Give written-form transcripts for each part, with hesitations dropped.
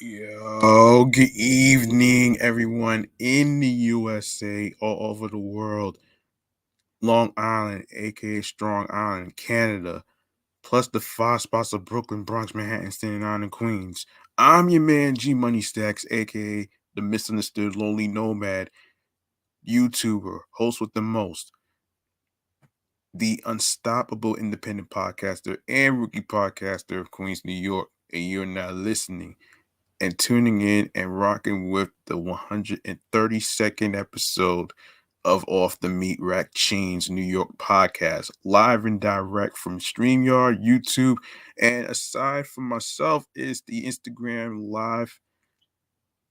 Yo, good evening, everyone in the USA, all over the world, Long Island, aka Strong Island, Canada, plus the five spots of Brooklyn, Bronx, Manhattan, Staten Island, and Queens. I'm your man, G Money Stacks, aka the misunderstood lonely nomad, YouTuber, host with the most, the unstoppable independent podcaster and rookie podcaster of Queens, New York, and you're now listening and tuning in and rocking with the 132nd episode of Off the Meat Rack Chainz New York podcast, live and direct from StreamYard, YouTube, and aside from myself is the Instagram live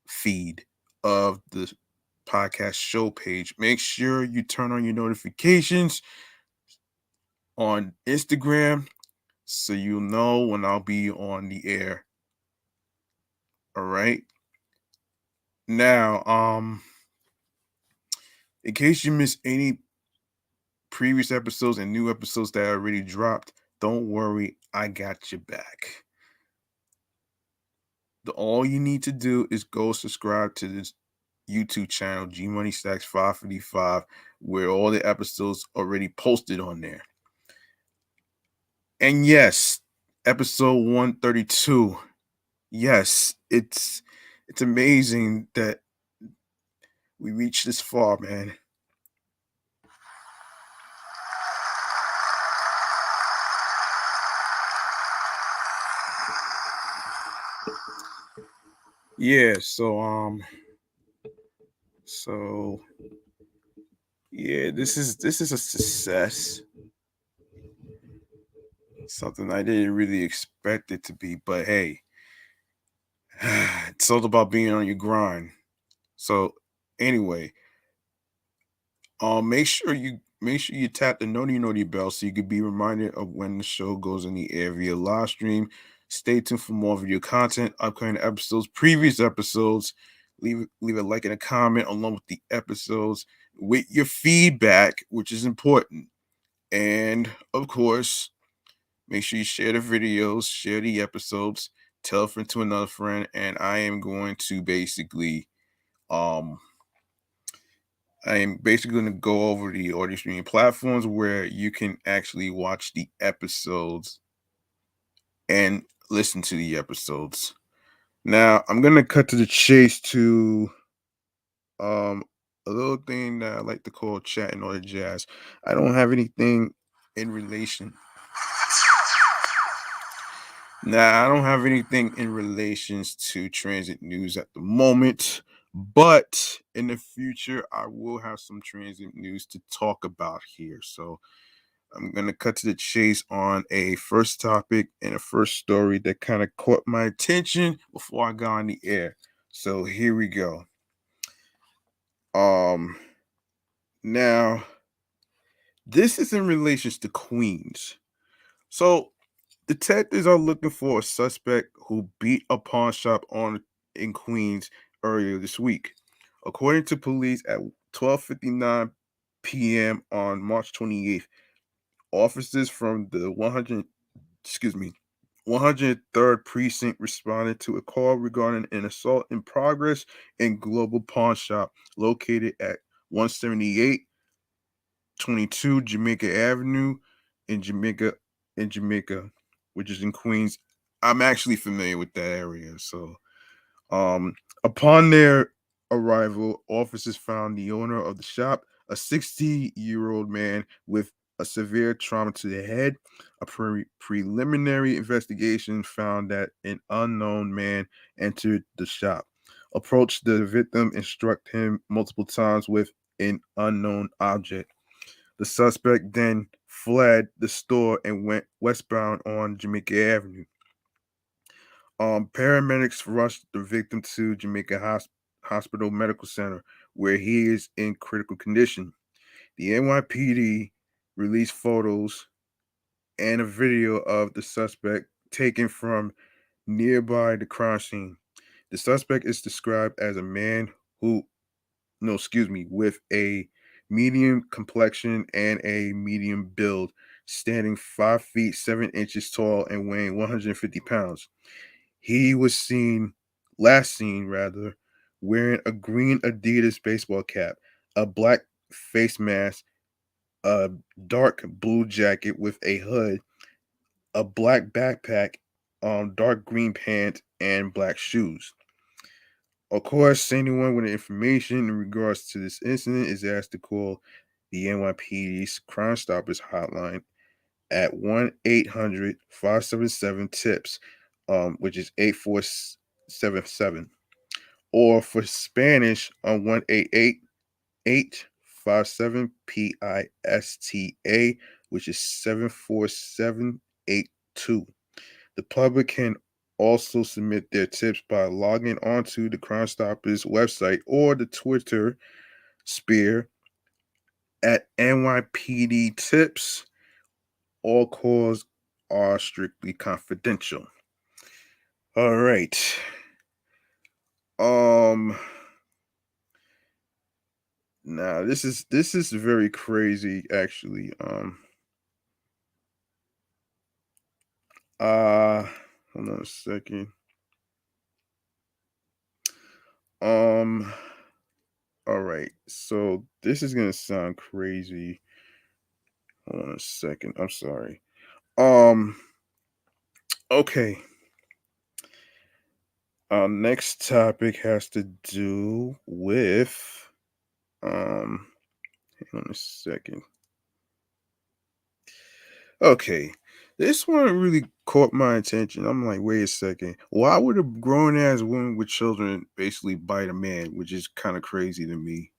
feed of the podcast show page. Make sure you turn on your notifications on Instagram so you'll know when I'll be on the air. All right. Now, in case you missed any previous episodes and new episodes that already dropped, don't worry, I got your back. All you need to do is go subscribe to this YouTube channel, G Money Stacks 555, where all the episodes already posted on there. And yes, episode 132. Yes, it's amazing that we reached this far, man. Yeah, so yeah, this is a success. Something I didn't really expect it to be, but hey, it's all about being on your grind. So anyway, make sure you tap the noti bell so you can be reminded of when the show goes in the air via live stream. Stay tuned for more video content, upcoming episodes, previous episodes. Leave a like and a comment along with the episodes with your feedback, which is important. And of course, make sure you share the videos, share the episodes, tell a friend to another friend, and um I am basically going to go over the audio streaming platforms where you can actually watch the episodes and listen to the episodes. Now, I'm going to cut to the chase to um a little thing that I like to call chat and all the jazz. I don't have anything in relation. Now, I don't have anything in relations to transit news at the moment, but in the future, I will have some transit news to talk about here. So I'm going to cut to the chase on a first topic and a first story that kind of caught my attention before I got on the air. So here we go. Um, Now, this is in relations to Queens. So detectives are looking for a suspect who beat a pawn shop on in Queens earlier this week. According to police at 12:59 p.m. on March 28th, officers from the 103rd precinct responded to a call regarding an assault in progress in Global Pawn Shop located at 17822 Jamaica Avenue in Jamaica, which is in Queens. I'm actually familiar with that area. So, um, upon their arrival, officers found the owner of the shop, a 60-year-old man with a severe trauma to the head. A preliminary investigation found that an unknown man entered the shop, approached the victim, and struck him multiple times with an unknown object. The suspect then fled the store and went westbound on Jamaica Avenue. Paramedics rushed the victim to Jamaica Hospital Medical Center, where he is in critical condition. The NYPD released photos and a video of the suspect taken from nearby the crime scene. The suspect is described as a man who, no, excuse me, with a medium complexion and a medium build, standing 5 feet 7 inches tall and weighing 150 pounds. He was last seen rather, wearing a green Adidas baseball cap, a black face mask, a dark blue jacket with a hood, a black backpack, dark green pants, and black shoes. Of course, anyone with information in regards to this incident is asked to call the NYPD's Crime Stoppers hotline at 1-800-577-TIPS, which is 8477. Or for Spanish on 1-888-57-PISTA, which is 74782. The public can also submit their tips by logging onto the Crime Stoppers website or the Twitter sphere at NYPD Tips. All calls are strictly confidential. All right. Now this is very crazy actually. Hold on a second. All right. So this is gonna sound crazy. Hold on a second. I'm sorry. Um. Okay. Our next topic has to do with. Hang on a second. Okay. This one really caught my attention. I'm like, wait a second. Why would a grown ass woman with children basically bite a man, which is kind of crazy to me?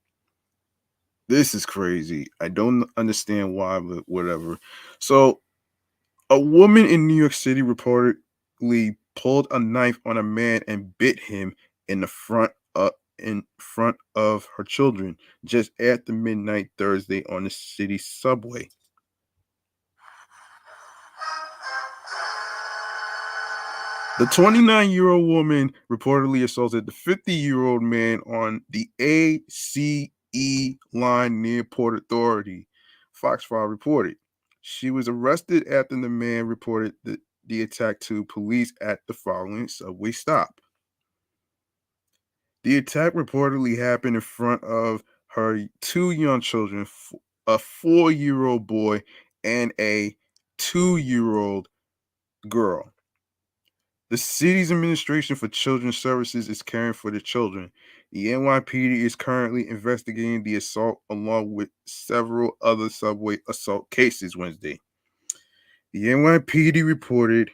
This is crazy. I don't understand why, but whatever. So, a woman in New York City reportedly pulled a knife on a man and bit him in the in front of her children just after midnight Thursday on the city subway. The 29-year-old woman reportedly assaulted the 50-year-old man on the ACE line near Port Authority, Fox 5 reported. She was arrested after the man reported the attack to police at the following subway stop. The attack reportedly happened in front of her two young children, a 4-year-old boy and a 2-year-old girl. The city's Administration for Children's Services is caring for the children. The NYPD is currently investigating the assault along with several other subway assault cases Wednesday. The NYPD reported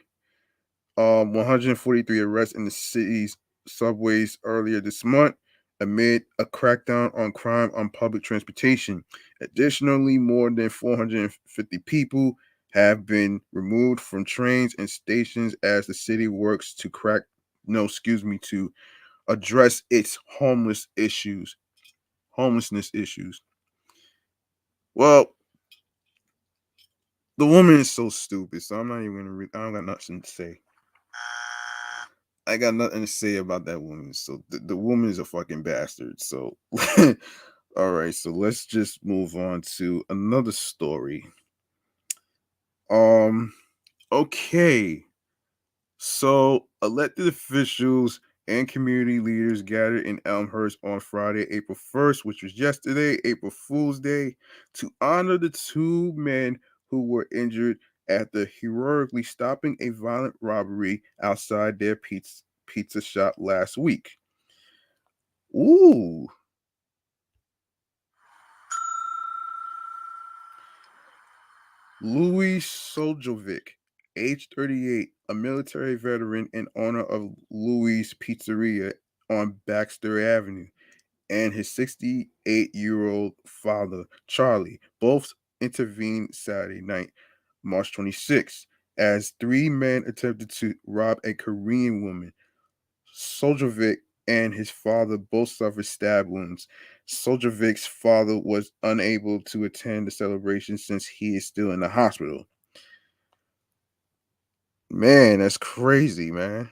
143 arrests in the city's subways earlier this month amid a crackdown on crime on public transportation. Additionally, more than 450 people have been removed from trains and stations as the city works to to address its homelessness issues. Well, the woman is so stupid, so I'm not even gonna I don't got nothing to say. I got nothing to say about that woman. So the woman is a fucking bastard. So all right, so let's just move on to another story. Um okay. So elected officials and community leaders gathered in Elmhurst on Friday, April 1st, which was yesterday, April Fool's Day, to honor the two men who were injured after heroically stopping a violent robbery outside their pizza shop last week. Ooh. Louis Soljovic, age 38, a military veteran and owner of Louis Pizzeria on Baxter Avenue, and his 68-year-old father, Charlie, both intervened Saturday night, March 26th, as three men attempted to rob a Korean woman. Soljovic and his father both suffered stab wounds. Soljovic's father was unable to attend the celebration since he is still in the hospital. Man, that's crazy, man.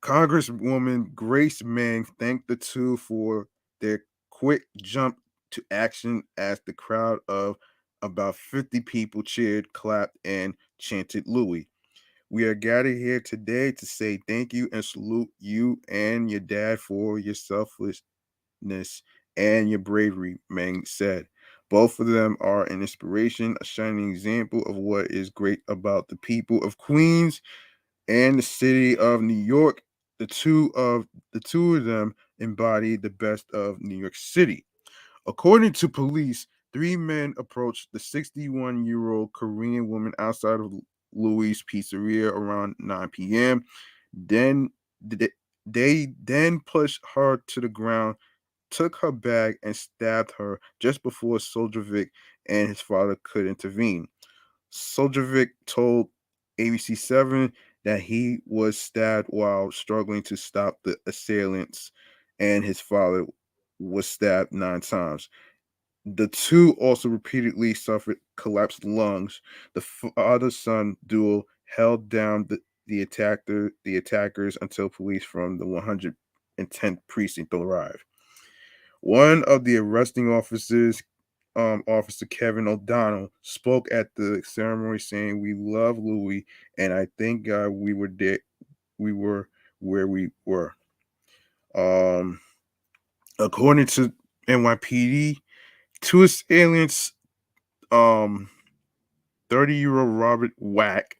Congresswoman Grace Meng thanked the two for their quick jump to action as the crowd of About 50 people cheered, clapped, and chanted Louis. We are gathered here today to say thank you and salute you and your dad for your selflessness and your bravery, Meng said. Both of them are an inspiration, a shining example of what is great about the people of Queens and the city of New York. The two of them embody the best of New York City. According to police, three men approached the 61-year-old Korean woman outside of Louis' Pizzeria around 9 p.m. Then they then pushed her to the ground, took her bag, and stabbed her just before Soljovic and his father could intervene. Soljovic told ABC7 that he was stabbed while struggling to stop the assailants, and his father was stabbed 9 times. The two also repeatedly suffered collapsed lungs. The father-son duo held down the attackers until police from the 110th precinct arrived. One of the arresting officers, Officer Kevin O'Donnell, spoke at the ceremony saying, "We love Louis, and I thank God we were there. We were where we were." Um, According to NYPD, two assailants, um, 30-year-old Robert Wack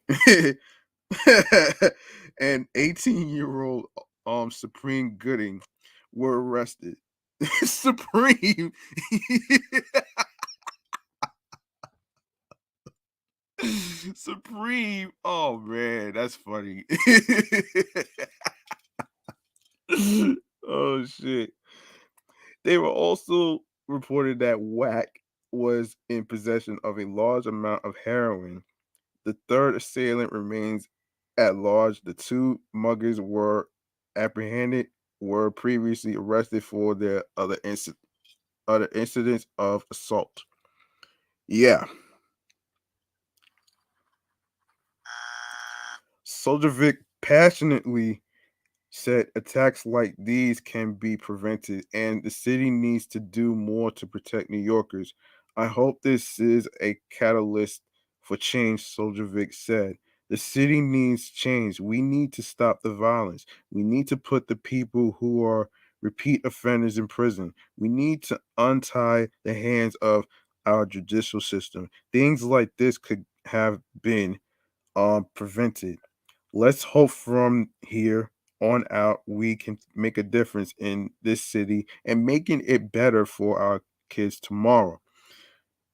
and 18-year-old Supreme Gooding were arrested. Supreme Supreme. Oh man, that's funny. Oh shit. They were also reported that Wack was in possession of a large amount of heroin. The third assailant remains at large. The two muggers were apprehended, were previously arrested for their other incidents of assault. Yeah. Soljovic passionately said attacks like these can be prevented, and the city needs to do more to protect New Yorkers. I hope this is a catalyst for change, Soljovic said. The city needs change. We need to stop the violence. We need to put the people who are repeat offenders in prison. We need to untie the hands of our judicial system. Things like this could have been prevented. Let's hope from here on out we can make a difference in this city and making it better for our kids tomorrow.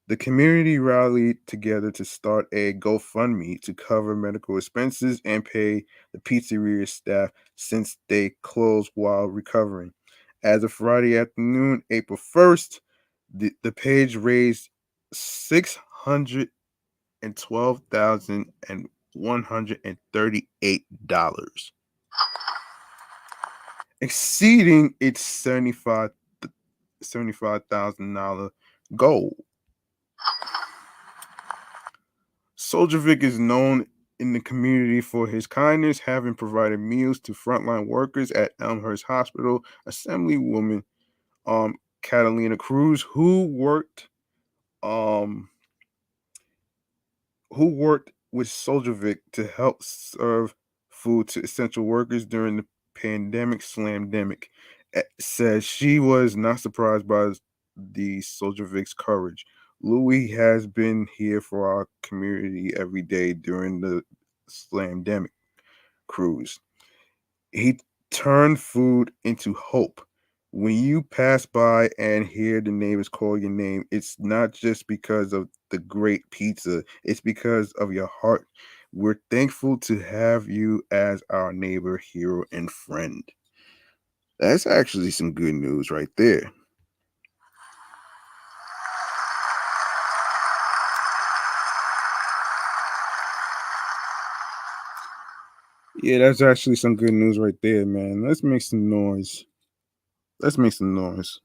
The community rallied together to start a GoFundMe to cover medical expenses and pay the pizzeria staff since they closed while recovering. As of Friday afternoon, April 1st, the page raised $612,138, exceeding its $75,000 goal. Soljovic is known in the community for his kindness, having provided meals to frontline workers at Elmhurst Hospital. Assemblywoman Catalina Cruz, um, who worked with Soljovic to help serve food to essential workers during the pandemic slamdemic, says she was not surprised by the Soljovic's courage. Louis has been here for our community every day during the slamdemic cruise. He turned food into hope. When you pass by and hear the neighbors call your name, it's not just because of the great pizza, it's because of your heart. We're thankful to have you as our neighbor, hero, and friend. That's actually some good news right there. Yeah, that's actually some good news right there, man. Let's make some noise. Let's make some noise.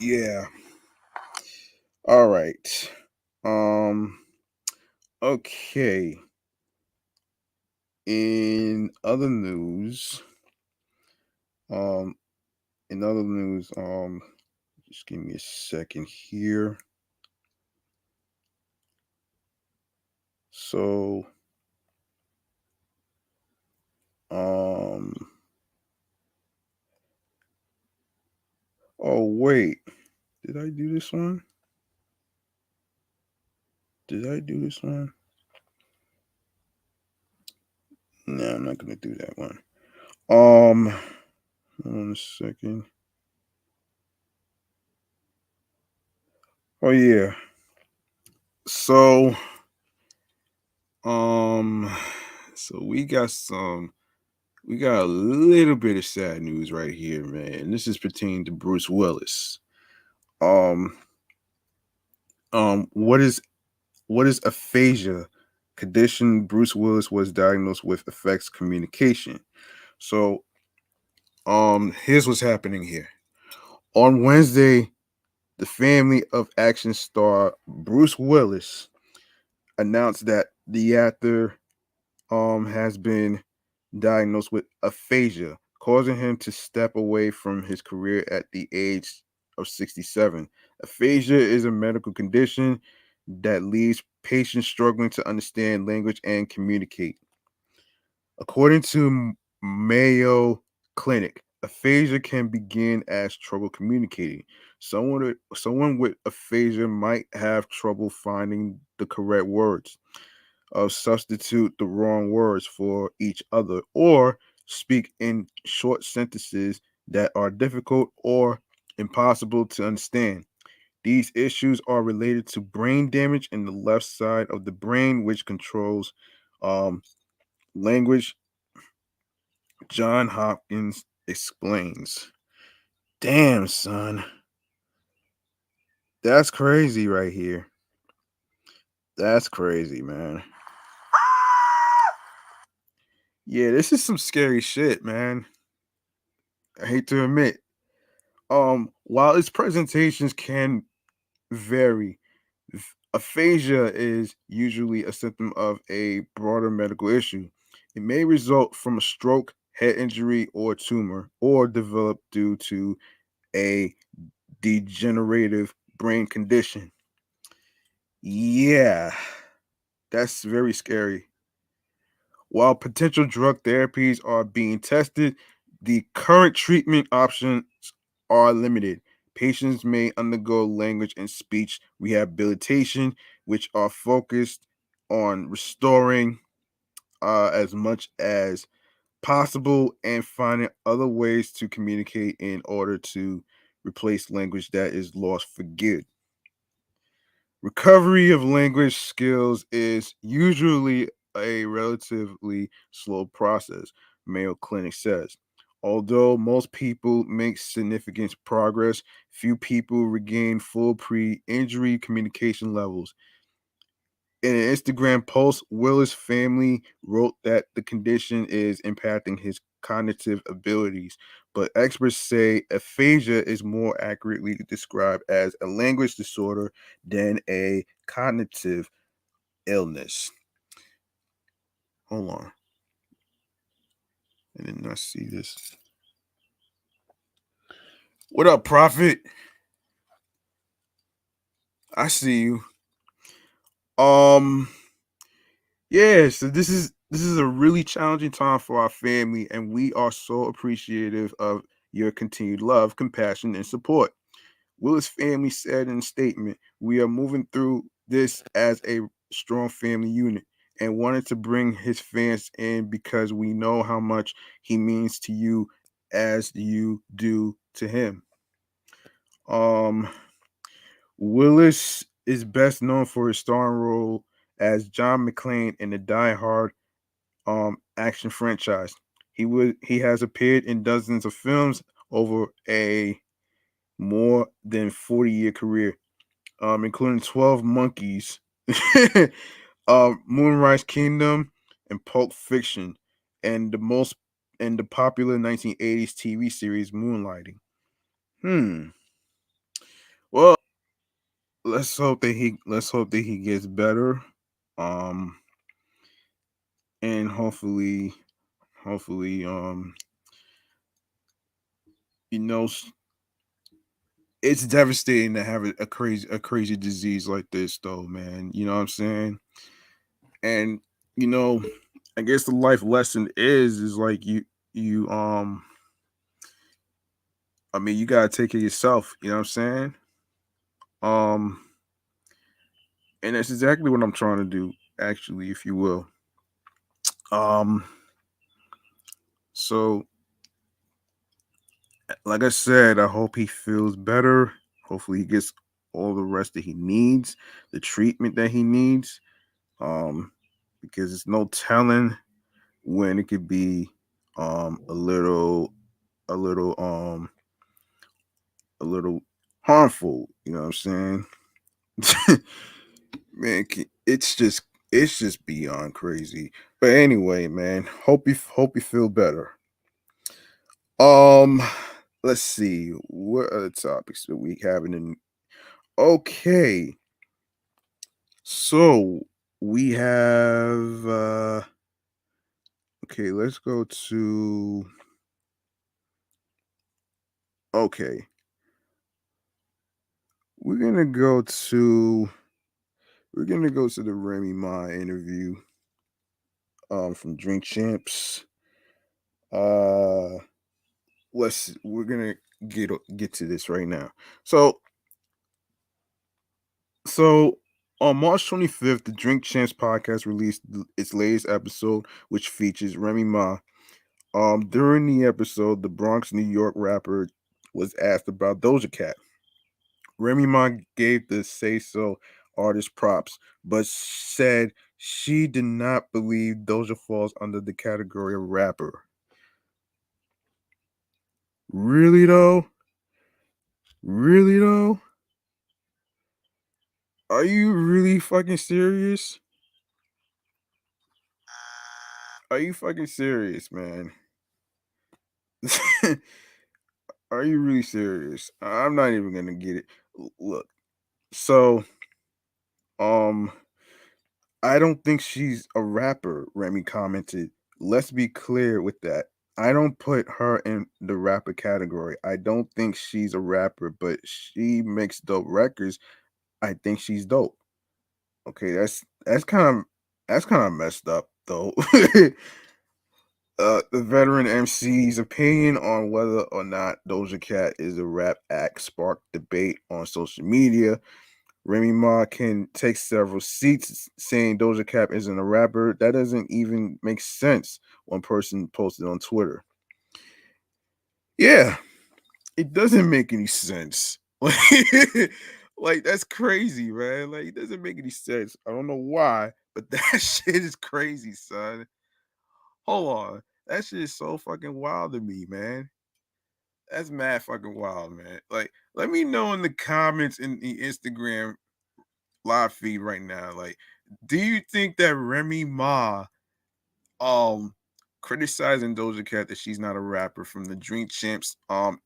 Yeah. All right. Um okay. In other news, Um, in other news, just give me a second here. So, um, oh wait, did I do this one? Did I do this one? No, I'm not gonna do that one. Hold on a second. Oh yeah. So, um, so we got a little bit of sad news right here, man. And this is pertaining to Bruce Willis. Um, um, what is what is aphasia? Condition Bruce Willis was diagnosed with affects communication. So, here's what's happening here. On Wednesday, the family of action star Bruce Willis announced that the actor has been diagnosed with aphasia, causing him to step away from his career at the age of 67. Aphasia is a medical condition that leaves patients struggling to understand language and communicate. According to Mayo Clinic, aphasia can begin as trouble communicating. Someone with aphasia might have trouble finding the correct words, substitute the wrong words for each other, or speak in short sentences that are difficult or impossible to understand. These issues are related to brain damage in the left side of the brain, which controls um, language. John Hopkins explains. Damn, son. That's crazy right here. That's crazy, man. Yeah, this is some scary shit, man. I hate to admit. While its presentations can vary, aphasia is usually a symptom of a broader medical issue. It may result from a stroke, head injury, or tumor, or develop due to a degenerative brain condition. Yeah, that's very scary. While potential drug therapies are being tested, the current treatment options are limited. Patients may undergo language and speech rehabilitation, which are focused on restoring as much as possible and finding other ways to communicate in order to replace language that is lost for good. Recovery of language skills is usually a relatively slow process, Mayo Clinic says. Although most people make significant progress, few people regain full pre injury communication levels. In an Instagram post, Willis' family wrote that the condition is impacting his cognitive abilities, but experts say aphasia is more accurately described as a language disorder than a cognitive illness. Hold on. I did not see this. What up, Prophet? I see you. Um, yeah, so this is a really challenging time for our family, and we are so appreciative of your continued love, compassion, and support. Willis family said in a statement, "We are moving through this as a strong family unit and wanted to bring his fans in because we know how much he means to you as you do to him." Um, Willis is best known for his starring role as John McClane in the Die Hard action franchise. He has appeared in dozens of films over a more than 40-year career, including 12 Monkeys, Moonrise Kingdom, and Pulp Fiction, and the popular 1980s TV series Moonlighting. Hmm. Well, let's hope that he gets better. Um, and hopefully, you know, it's devastating to have a crazy disease like this, though, man. You know what I'm saying? And you know, I guess the life lesson is like you I mean, you gotta take care of yourself. You know what I'm saying? Um, and that's exactly what I'm trying to do, actually, if you will. Um, so like I said, I hope he feels better. Hopefully, he gets all the rest that he needs, the treatment that he needs. Um, because it's no telling when it could be a little a little a little harmful. You know what I'm saying? Man, it's just beyond crazy. But anyway, man, hope you feel better. Um, let's see what other topics that we having in. Okay, so we have. Okay, let's go to. Okay, we're gonna go to. We're gonna go to the Remy Ma interview. From Drink Champs. Uh, we're gonna get to this right now. So on March 25th, the Drink Champs podcast released its latest episode, which features Remy Ma. During the episode, the Bronx, New York rapper was asked about Doja Cat. Remy Ma gave the Say So artist props, but said she did not believe Doja falls under the category of rapper. Really though? Really though? Are you really fucking serious? Are you fucking serious, man? Are you really serious? I'm not even gonna get it. Look, so um, I don't think she's a rapper. Remy commented. Let's be clear with that. I don't put her in the rapper category. I don't think she's a rapper, but she makes dope records. I think she's dope. Okay, that's kind of messed up though. The veteran MC's opinion on whether or not Doja Cat is a rap act sparked debate on social media. Remy Ma can take several seats saying Doja Cat isn't a rapper. That doesn't even make sense. One person posted on Twitter. Yeah, it doesn't make any sense. Like that's crazy, man. Like it doesn't make any sense. I don't know why, but that shit is crazy, son. Hold on. That shit is so fucking wild to me, man. That's mad fucking wild, man. Like, let me know in the comments in the Instagram live feed right now. Like, do you think that Remy Ma um criticizing Doja Cat that she's not a rapper from the Drink Champs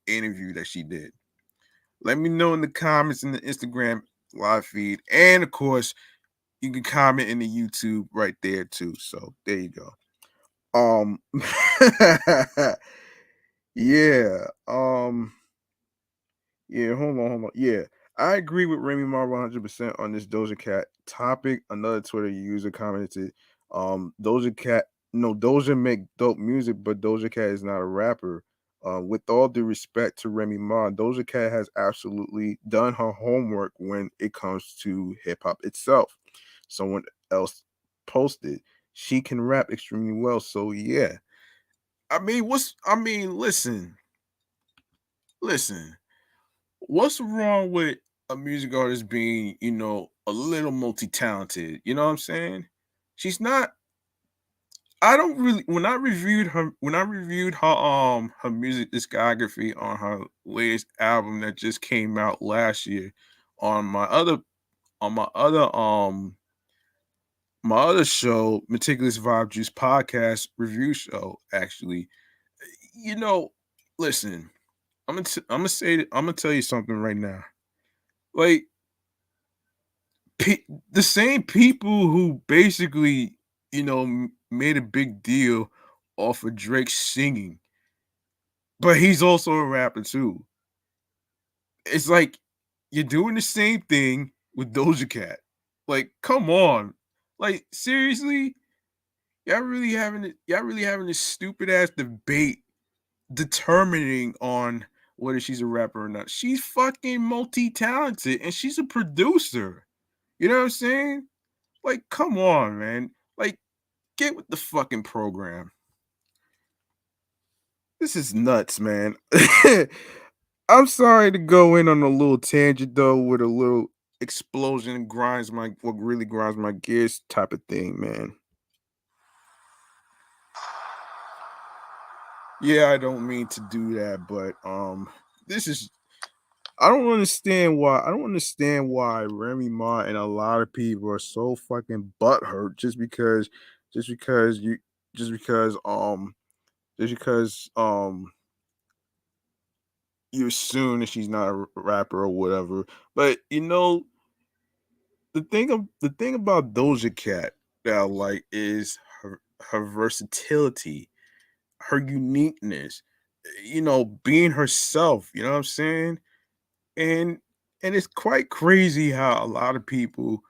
interview that she did? Let me know in the comments in the Instagram live feed. And of course, you can comment in the YouTube right there too. So there you go. Um yeah. Yeah, hold on. Yeah, I agree with Remy Ma 100% on this Doja Cat topic. Another Twitter user commented, Doja Cat, no, Doja make dope music, but Doja Cat is not a rapper. With all due respect to Remy Ma, Doja Cat has absolutely done her homework when it comes to hip hop itself. Someone else posted, she can rap extremely well. So yeah, listen. What's wrong with a music artist being, a little multi-talented? You know what I'm saying? She's not. I don't really. When I reviewed her music discography on her latest album that just came out last year, on my other on my other show, Meticulous Vibe Juice podcast review show, actually, you know, listen, I'm gonna tell you something right now. Like, the same people who basically, made a big deal off of Drake singing, but he's also a rapper too. It's like you're doing the same thing with Doja Cat. Like, come on. Like, seriously? Y'all really having this stupid ass debate determining on whether she's a rapper or not. She's fucking multi-talented and she's a producer. You know what I'm saying? Like, come on, man. Like, get with the fucking program. This is nuts, man. I'm sorry to go in on a little tangent though, with a little explosion grinds my what really grinds my gears type of thing, man. Yeah, I don't mean to do that, but this is I don't understand why Remy Ma and a lot of people are so fucking butthurt just because you just because just because you assume that she's not a rapper or whatever. But the thing about Doja Cat that I like is her versatility, her uniqueness, being herself, you know what I'm saying? And it's quite crazy how a lot of people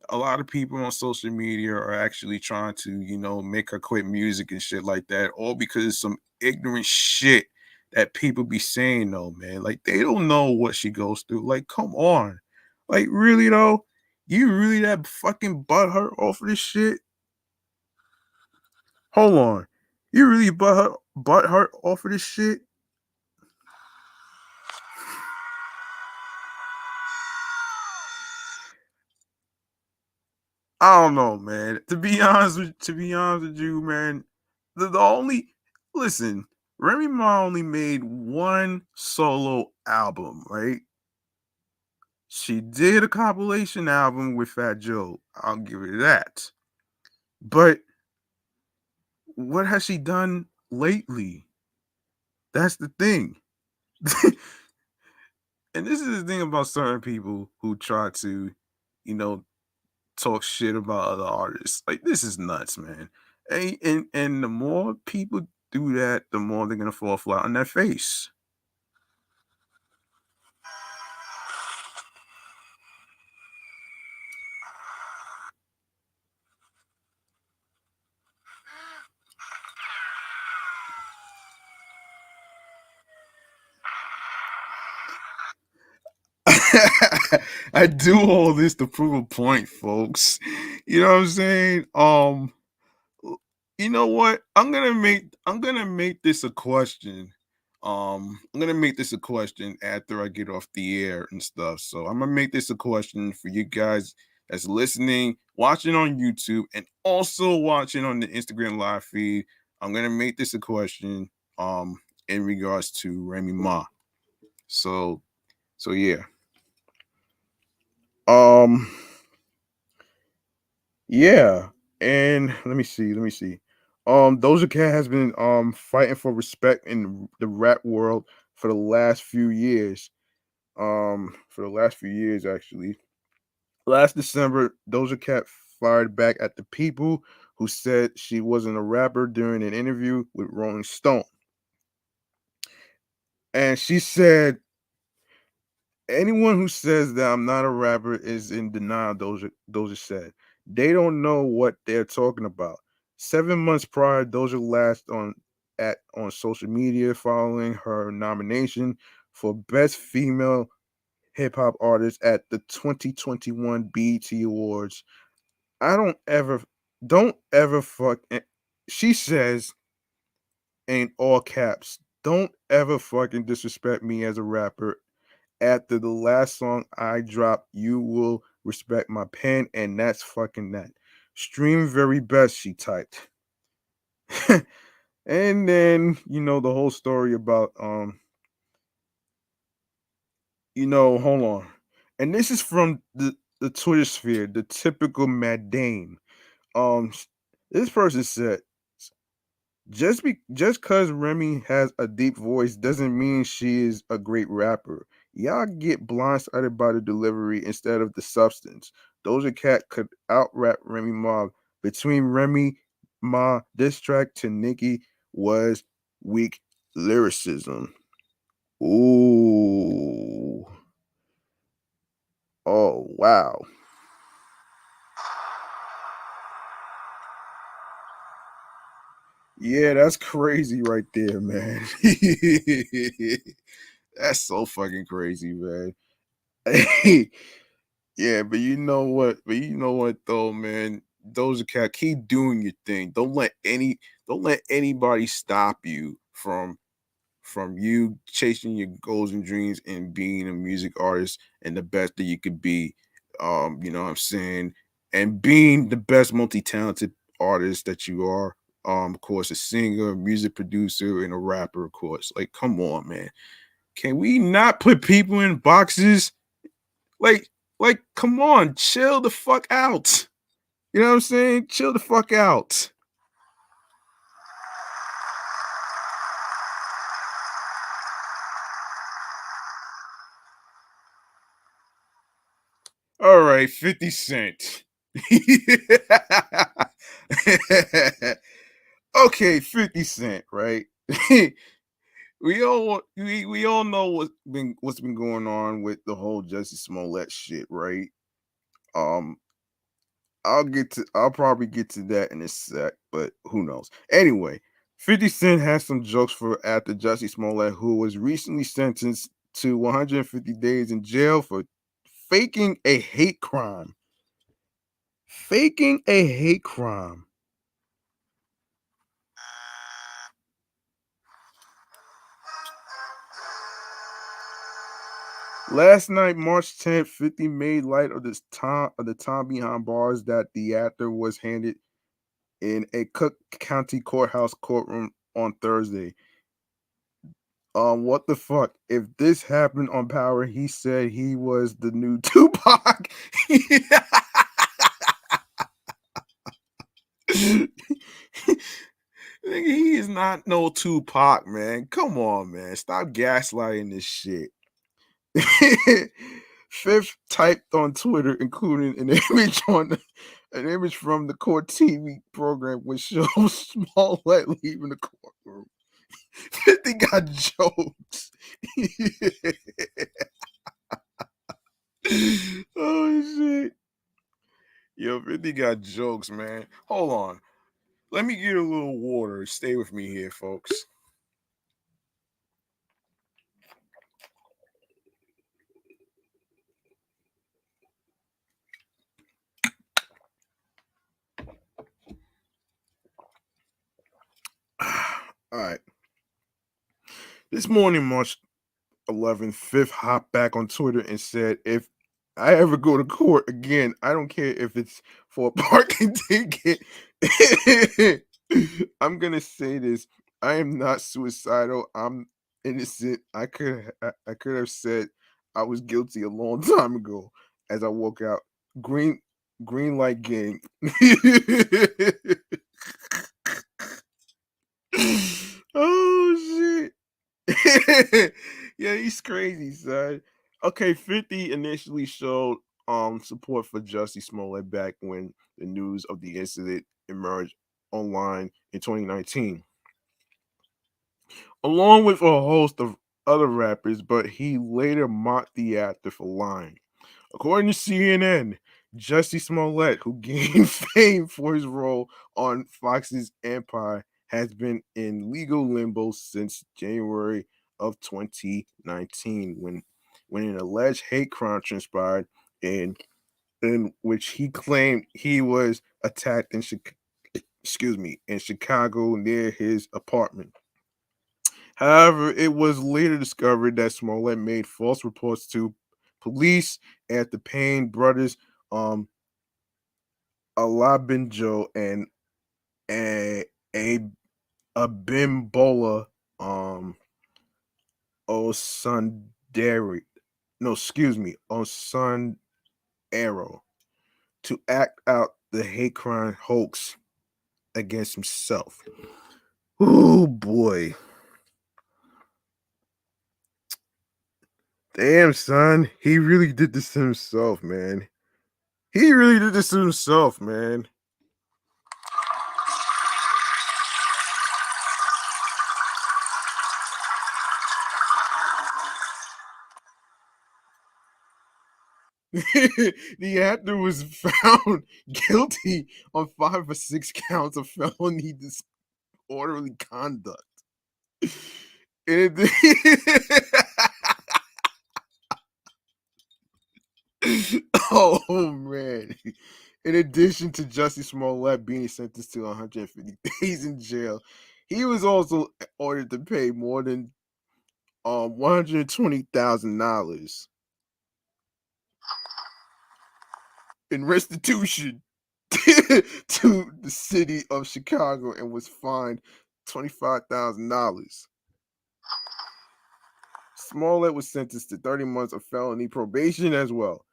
on social media are actually trying to, make her quit music and shit like that, all because of some ignorant shit that people be saying though, man. Like they don't know what she goes through. Like, come on. Like, really though? You really that fucking butthurt off of this shit? Hold on. You really butthurt off of this shit? I don't know, man. To be honest with you, man, the only listen, Remy Ma only made one solo album, right? She did a compilation album with Fat Joe. I'll give her that. But what has she done lately? That's the thing. And this is the thing about certain people who try to, you know, talk shit about other artists. Like this is nuts, man. And the more people do that, the more they're gonna fall flat on their face. I do all this to prove a point, folks. You know what I'm saying? You know what? I'm gonna make this a question. I'm gonna make this a question after I get off the air and stuff. So I'm gonna make this a question for you guys that's listening, watching on YouTube, and also watching on the Instagram live feed. I'm gonna make this a question in regards to Remy Ma. So yeah. Um Yeah, and let me see. Doja Cat has been fighting for respect in the rap world for the last few years. For the last few years actually. Last December, Doja Cat fired back at the people who said she wasn't a rapper during an interview with Rolling Stone. And she said, anyone who says that I'm not a rapper is in denial, Doja said. They don't know what they're talking about. 7 months prior, Doja last on social media following her nomination for Best Female Hip Hop Artist at the 2021 BET Awards. I don't ever she says in all caps, don't ever fucking disrespect me as a rapper. After the last song I dropped, you will respect my pen, and that's fucking that. Stream very best, she typed. And then, the whole story about hold on. And this is from the Twitter sphere, the typical Mad Dame. Um this person said, just cause Remy has a deep voice doesn't mean she is a great rapper. Y'all get blindsided by the delivery instead of the substance. Doja Cat could out rap Remy Ma. Between Remy Ma diss track to Nicki was weak lyricism. Ooh. Oh, wow. Yeah, that's crazy right there, man. That's so fucking crazy, man. Yeah, but you know what? But you know what though, man? Doja Cat, keep doing your thing. Don't let anybody stop you from you chasing your goals and dreams and being a music artist and the best that you could be. You know what I'm saying? And being the best multi-talented artist that you are. Of course, a singer, music producer, and a rapper, of course. Like, come on, man. Can we not put people in boxes? Like, come on, chill the fuck out. You know what I'm saying? Chill the fuck out. All right, 50 Cent. Okay, 50 Cent, right? We all know what's been going on with the whole Jussie Smollett shit, right? Um, I'll probably get to that in a sec, but who knows? Anyway, 50 Cent has some jokes for after Jussie Smollett, who was recently sentenced to 150 days in jail for faking a hate crime. Faking a hate crime. Last night, March 10th, 50 made light of the time behind bars that the actor was handed in a Cook County courthouse courtroom on Thursday. What the fuck? If this happened on Power, he said he was the new Tupac. Nigga, he is not no Tupac, man. Come on, man. Stop gaslighting this shit. Fifth typed on Twitter, including an image from the court TV program, which shows Smollett leaving the courtroom. 50 got jokes. Oh shit. Yo, 50 got jokes, man. Hold on. Let me get a little water. Stay with me here, folks. All right. This morning, March 11th, Fifth hopped back on Twitter and said, if I ever go to court again, I don't care if it's for a parking ticket. I'm going to say this. I am not suicidal. I'm innocent. I could have said I was guilty a long time ago as I walk out. Green green light gang. Oh shit. Yeah, he's crazy, son. Okay, 50 initially showed support for Jussie Smollett back when the news of the incident emerged online in 2019, along with a host of other rappers, but he later mocked the actor for lying. According to CNN, Jussie Smollett, who gained fame for his role on Fox's Empire, has been in legal limbo since January of 2019 when an alleged hate crime transpired in which he claimed he was attacked in in Chicago near his apartment. However, it was later discovered that Smollett made false reports to police at the Payne brothers, um, Alabinjo and a a Abimbola, Osundari. No, excuse me, Osundaro, to act out the hate crime hoax against himself. Oh boy. Damn, son. He really did this to himself, man. He really did this to himself, man. The actor was found guilty on 5 or 6 counts of felony disorderly conduct. And oh man. In addition to Jussie Smolett being sentenced to 150 days in jail, he was also ordered to pay more than $120,000 in restitution to the city of Chicago and was fined $25,000. Smollett was sentenced to 30 months of felony probation as well.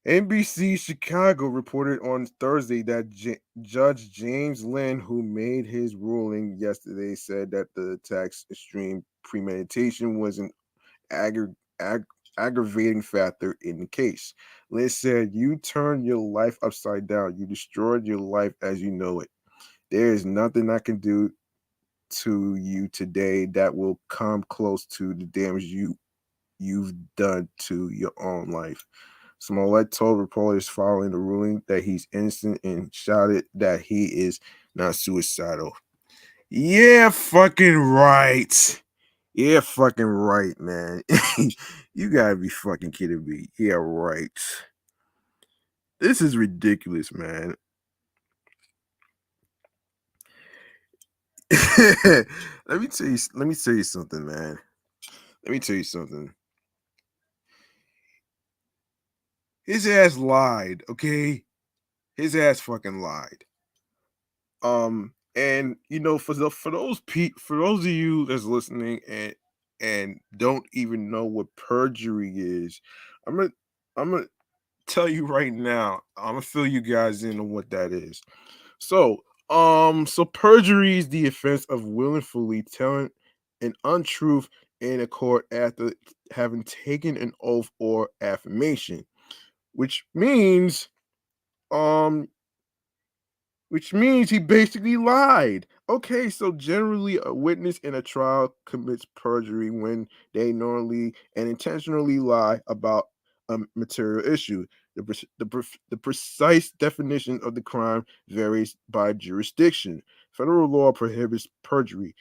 NBC Chicago reported on Thursday that Judge James Lynn, who made his ruling yesterday, said that the attack's extreme premeditation was an aggra- ag- aggravating factor in the case. Lynn said, "You turned your life upside down. You destroyed your life as you know it. There is nothing I can do to you today that will come close to the damage you've done to your own life." Smollett told reporters following the ruling that he's innocent and shouted that he is not suicidal. Yeah, fucking right. Yeah, fucking right, man. You gotta be fucking kidding me. Yeah, right. This is ridiculous, man. Let me tell you something, man. Let me tell you something. His ass lied, okay? His ass fucking lied. And for those of you that's listening and don't even know what perjury is, I'm gonna I'm gonna tell you right now. I'm gonna fill you guys in on what that is. So perjury is the offense of willfully telling an untruth in a court after having taken an oath or affirmation, which means um he basically lied. Okay, so generally, a witness in a trial commits perjury when they knowingly and intentionally lie about a material issue. The precise definition of the crime varies by jurisdiction. Federal law prohibits perjury.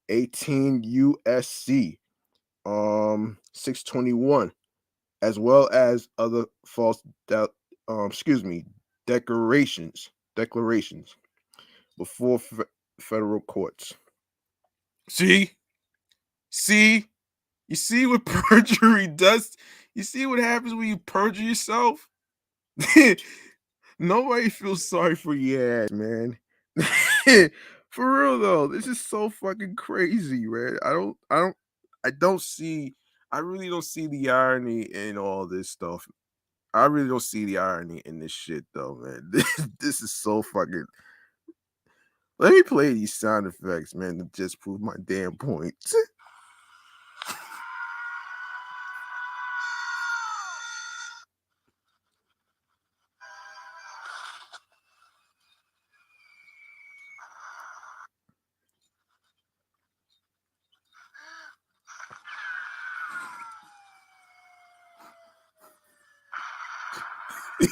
18 USC 621, as well as other false declarations before federal courts. See, see, you see what perjury does. You see what happens when you perjure yourself. Nobody feels sorry for your ass, man. For real though, this is so fucking crazy, man. I really don't see the irony in all this stuff. I really don't see the irony in this shit though, man. This is so fucking. Let me play these sound effects, man, to just prove my damn point.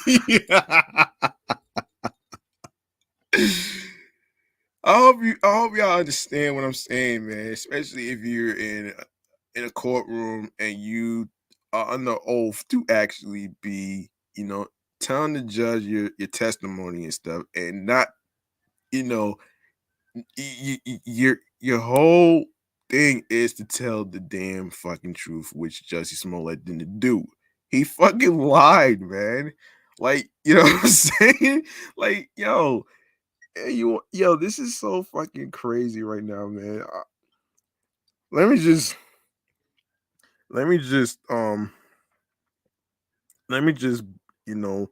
Yeah. I hope y'all understand what I'm saying, man. Especially if you're in a courtroom and you are under oath to actually be, telling the judge your testimony and stuff, and not, you know, your whole thing is to tell the damn fucking truth, which Jussie Smollett didn't do. He fucking lied, man. Like, you know what I'm saying? Like, this is so fucking crazy right now, man. Let me just, let me just, let me just, you know,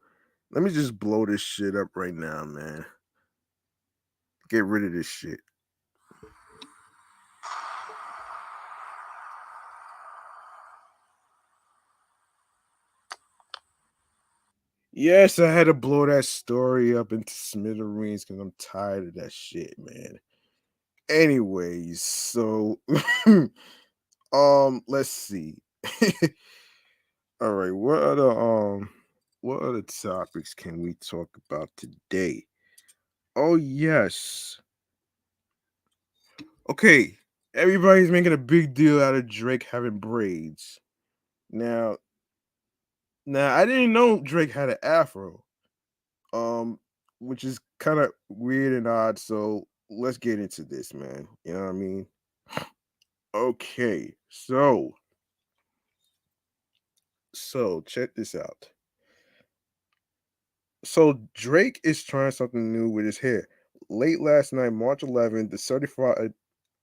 let me just blow this shit up right now, man. Get rid of this shit. Yes, I had to blow that story up into smithereens because I'm tired of that shit, man. Anyways, so let's see. All right, what other topics can we talk about today? Oh yes. Okay, everybody's making a big deal out of Drake having braids. Now, now I didn't know Drake had an afro. Um, which is kind of weird and odd, so let's get into this, man. You know what I mean? Okay. So check this out. So Drake is trying something new with his hair. Late last night, March 11th, the certified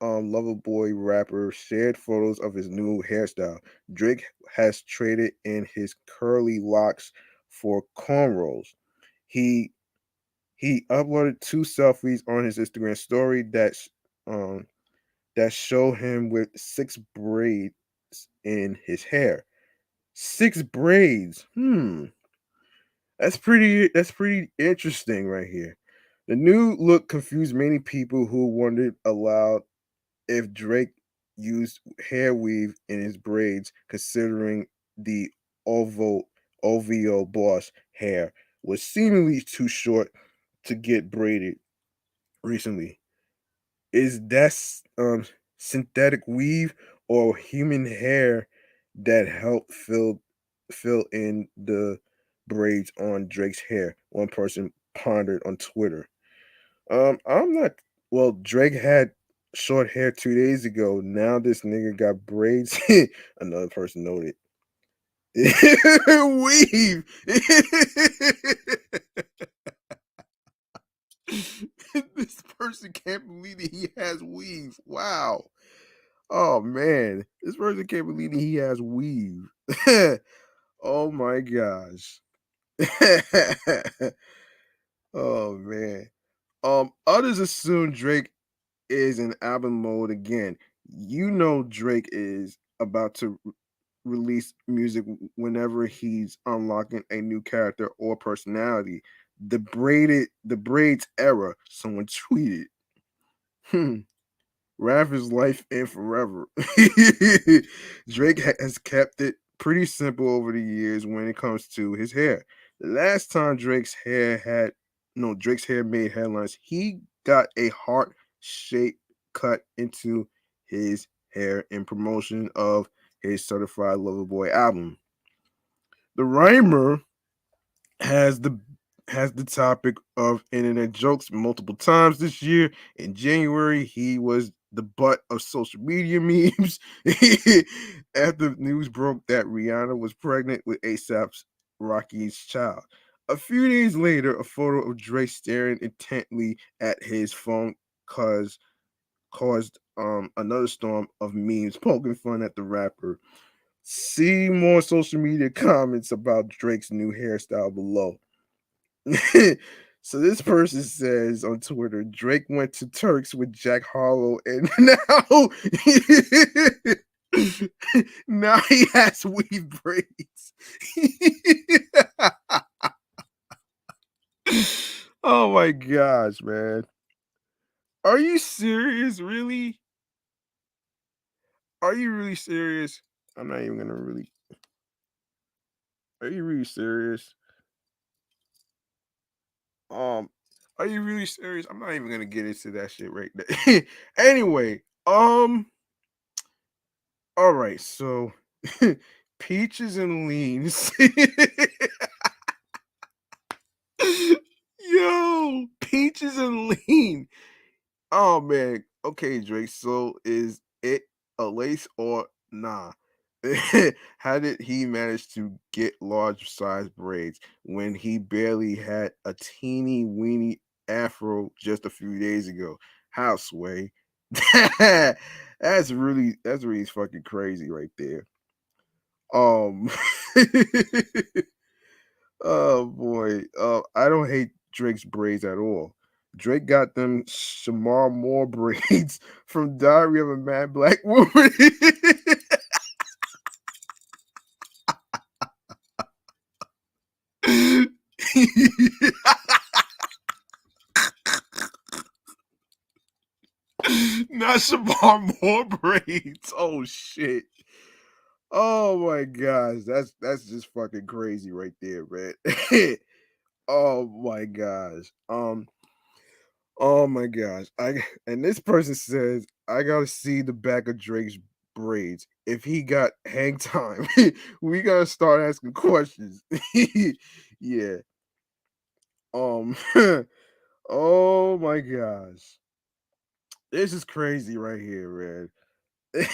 lover boy rapper shared photos of his new hairstyle. Drake has traded in his curly locks for cornrows. He he uploaded two selfies on his Instagram story um that show him with six braids in his hair. Six braids. That's pretty interesting right here. The new look confused many people who wondered aloud if Drake used hair weave in his braids, considering the ovo OVO boss hair was seemingly too short to get braided recently. Is that synthetic weave or human hair that helped fill in the braids on Drake's hair? One person pondered on Twitter. I'm not. Well, Drake had short hair 2 days ago. Now this nigga got braids. Another person noted. Weave. This person can't believe that he has weave. Wow. Oh man, this person can't believe that he has weave. Oh my gosh. Oh man. Others assume Drake is in album mode again. You know Drake is about to release music whenever he's unlocking a new character or personality. The braids era, someone tweeted. Hmm. Raph is life and forever. Drake has kept it pretty simple over the years when it comes to his hair. The last time Drake's hair made headlines, he got a heart shaped cut into his hair in promotion of his Certified Lover Boy album. The rhymer has the has the topic of internet jokes multiple times this year. In January, he was the butt of social media memes after news broke that Rihanna was pregnant with ASAP's Rocky's child. A few days later, a photo of Drake staring intently at his phone caused another storm of memes poking fun at the rapper. See more social media comments about Drake's new hairstyle below. So this person says on Twitter, Drake went to Turks with Jack Harlow, and now now he has weave braids. Oh my gosh, man! Are you serious? Really? Are you really serious? I'm not even gonna really. Are you really serious? Um, are you really serious? I'm not even gonna get into that shit right there. Anyway, all right, so peaches and leans. Yo, peaches and lean. Oh man. Okay, Drake. So is it a lace or nah? How did he manage to get large size braids when he barely had a teeny weeny afro just a few days ago? How, Sway? That's really fucking crazy right there. Um Oh boy. I don't hate Drake's braids at all. Drake got them Shamar Moore braids from Diary of a Mad Black Woman. Not Shamar Moore braids. Oh shit. Oh my gosh, that's just fucking crazy right there, man. Oh my gosh. Oh my gosh. I and this person says, I gotta see the back of Drake's braids. If he got hang time, we gotta start asking questions. Yeah. Um oh my gosh. This is crazy right here, man.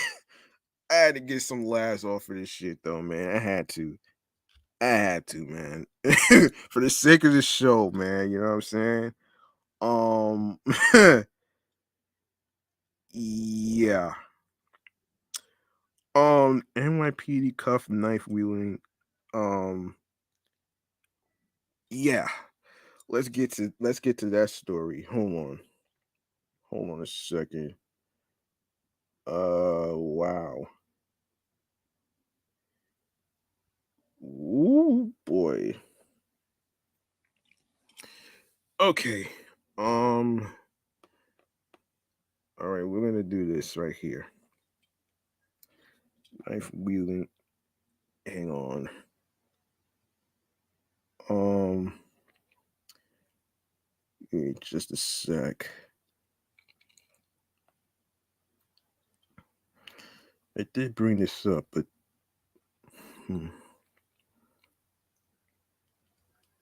I had to get some laughs off of this shit though, man. I had to. I had to, man. For the sake of the show, man. You know what I'm saying? Um yeah. NYPD cuff knife wielding. Um, yeah. Let's get to that story. Hold on a second. Wow. Ooh boy. Okay. Um, all right, we're gonna do this right here. Knife wielding. Hang on. Um, just a sec. I did bring this up, but hmm,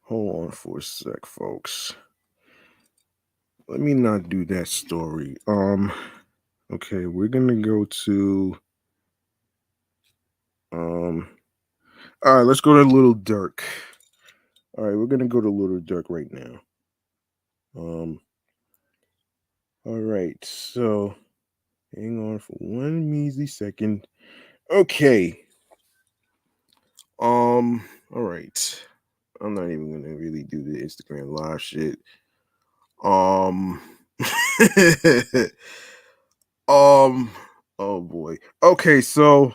hold on for a sec, folks. Let me not do that story. Okay, we're gonna go to um. All right, let's go to Little Durk. All right, we're gonna go to Little Durk right now. Um. All right, so hang on for one measly second. Okay. All right. I'm not even gonna really do the Instagram live shit. Um. um. Oh boy. Okay, so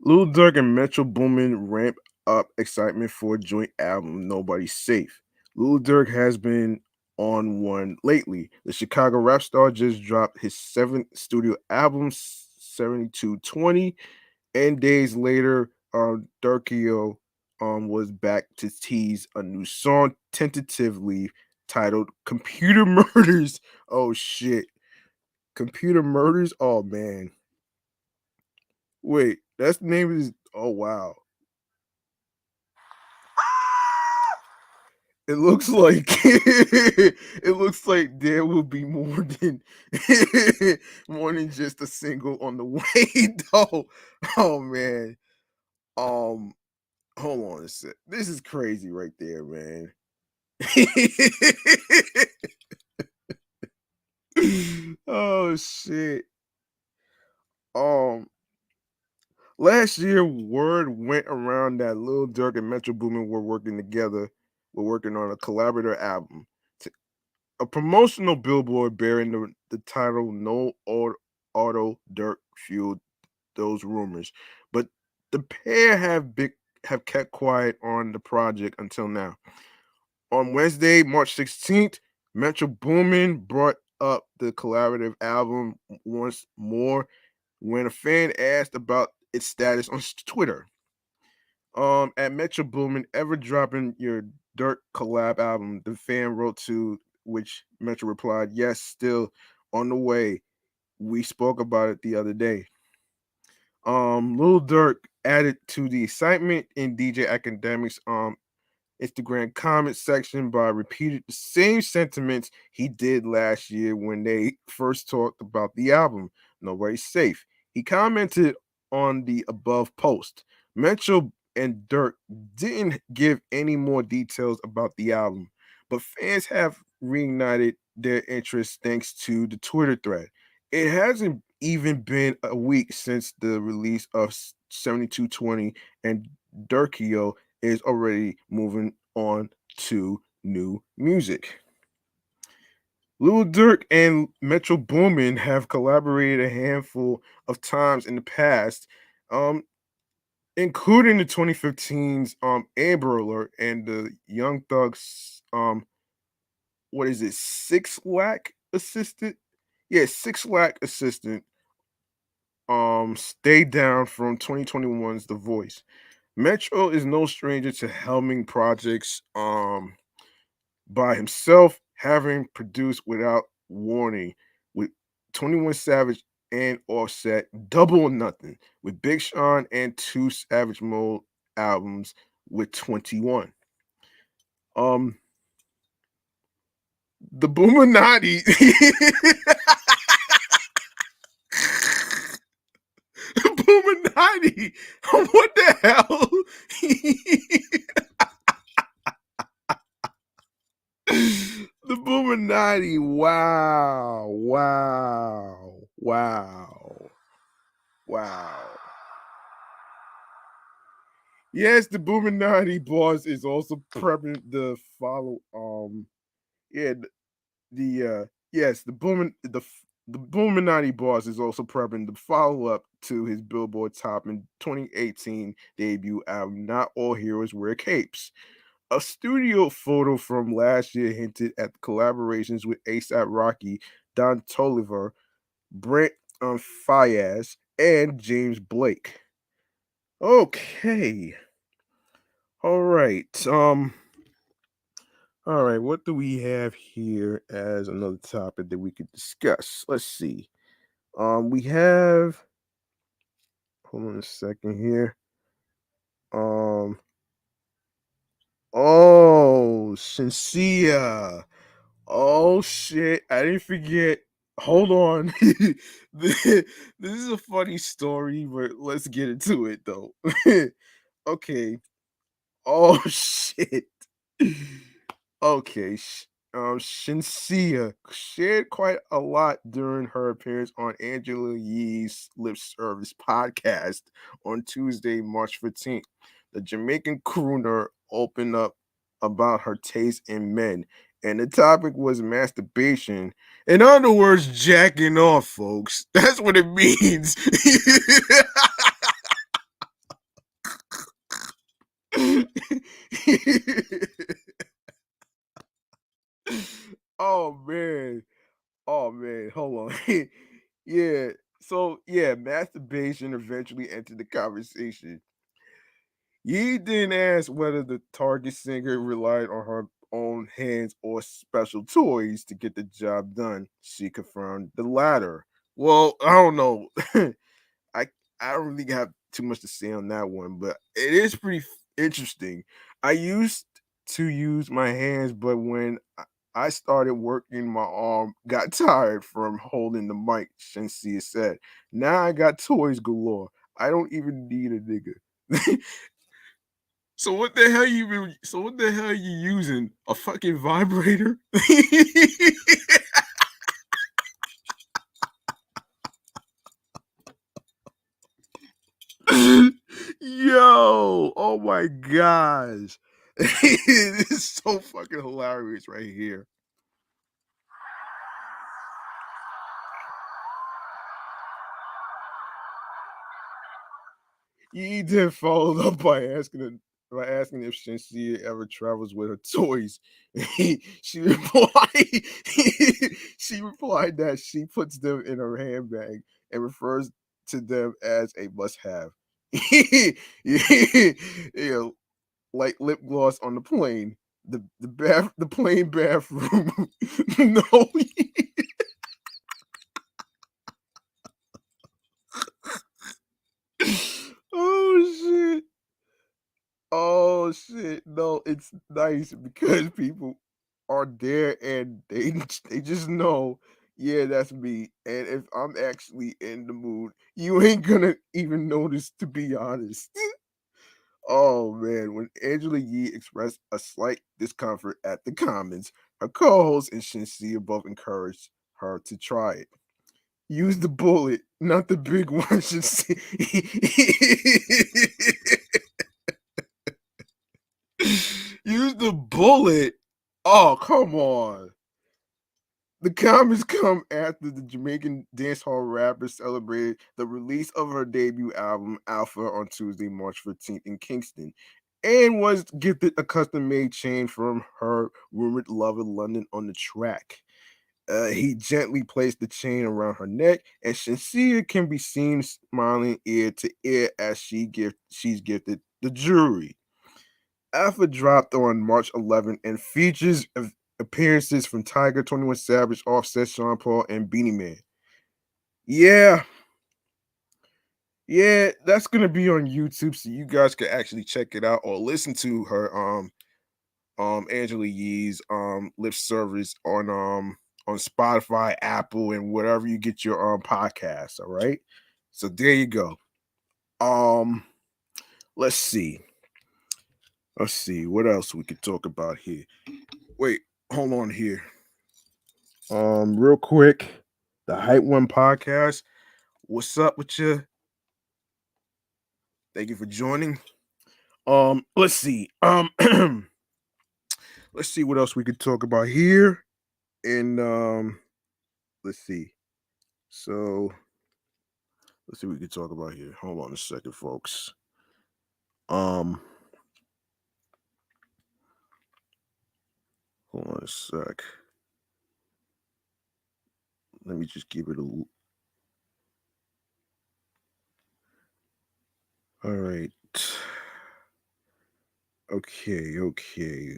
Lil Durk and Metro Boomin ramp up excitement for joint album Nobody's Safe. Lil Durk has been on one lately. The Chicago rap star just dropped his seventh studio album, 7220, and days later, Durkio was back to tease a new song tentatively titled Computer Murders. Oh shit. Computer Murders? Oh man. Wait, that's the name of his. Oh wow. It looks like it looks like there will be more than more than just a single on the way though. Oh man. Um hold on a sec. This is crazy right there, man. Oh shit. Um Last year word went around that Lil Durk and Metro Boomin were working together. We're working on a collaborative album. A promotional billboard bearing the title "No Auto Dirt" fueled those rumors, but the pair have kept quiet on the project until now. On Wednesday, March 16th, Metro Boomin brought up the collaborative album once more when a fan asked about its status on Twitter. At Metro Boomin, ever dropping your Dirt collab album? The fan wrote to which Metro replied, "Yes, still on the way. We spoke about it the other day." Lil Durk added to the excitement in DJ Academics Instagram comment section by repeated the same sentiments he did last year when they first talked about the album, Nobody's Safe. He commented on the above post. Metro and Dirk didn't give any more details about the album, but fans have reignited their interest thanks to the Twitter thread. It hasn't even been a week since the release of 7220, and Durkio is already moving on to new music. Lil Durk and Metro Boomin have collaborated a handful of times in the past, um, including the 2015's Amber Alert and the Young Thug's what is it, Six Lack Assistant? Yeah, Six Lack Assistant. Stay Down from 2021's The Voice. Metro is no stranger to helming projects by himself, having produced Without Warning with 21 Savage and Offset, Double or Nothing with Big Sean, and two Savage Mode albums with 21. Um the Boominati. Boominati. What the hell? The Boominati. Wow. Wow. Wow. Wow. Yes, the Boominati boss is also prepping the follow. Yeah, yes, the Boominati boss is also prepping the follow up to his Billboard Top in 2018 debut album. Not All Heroes Wear Capes. A studio photo from last year hinted at collaborations with ASAP Rocky, Don Toliver, Brent Fayez, and James Blake. Okay. All right. All right, what do we have here as another topic that we could discuss? Let's see. We have hold on a second here. Um Shennsea. Oh shit, I didn't forget. Hold on. this is a funny story, but let's get into it though. Okay. Oh shit. Okay. Shennsea shared quite a lot during her appearance on Angela Yee's Lip Service podcast on Tuesday, March 15th. The Jamaican crooner opened up about her taste in men, and the topic was masturbation. In other words, jacking off, folks. That's what it means. Oh man. Oh man, hold on. Yeah. So yeah, masturbation eventually entered the conversation. Ye didn't ask whether the target singer relied on her own hands or special toys to get the job done. She confirmed the latter. Well, I don't know. I I don't really have too much to say on that one, but it is pretty interesting. I used to use my hands, but when I started working, my arm got tired from holding the mic. Shennsea said, "Now I got toys galore. I don't even need a nigga." So what the hell so what the hell are you using? A fucking vibrator? Yo, oh my gosh. This is so fucking hilarious right here. He then followed up by asking if Shensia ever travels with her toys. She replied she replied that she puts them in her handbag and refers to them as a must-have. Yeah, like lip gloss on the plane. The plane bathroom. No. Oh shit. Oh shit. No, it's nice because people are there and they just know, yeah, that's me. And if I'm actually in the mood, you ain't gonna even notice, to be honest. Oh man, when Angela Yee expressed a slight discomfort at the comments, her co-host and Shensia both encouraged her to try it. Use the bullet, not the big one. Shensia. Use the bullet. Oh, come on. The comments come after the Jamaican dancehall rapper celebrated the release of her debut album, Alpha, on Tuesday, March 15th in Kingston, and was gifted a custom made chain from her rumored lover, London, on the track. He gently placed the chain around her neck, and Shennsea can be seen smiling ear to ear as she's gifted the jewelry. Alpha dropped on March 11th and features appearances from Tiger, 21 Savage, Offset, Sean Paul, and Beanie Man. Yeah, yeah, that's gonna be on YouTube, so you guys can actually check it out or listen to her Angela Yee's lip service on Spotify, Apple, and whatever you get your podcasts. All right. So there you go. Um, let's see. Let's see what else we could talk about here. Wait, hold on here. Real quick, the Hype One podcast. What's up with you? Thank you for joining. Let's see. Let's see what else we could talk about here. And let's see. So let's see what we can talk about here. Hold on a second, folks. Um, hold on a sec. Let me just give it a. All right. Okay.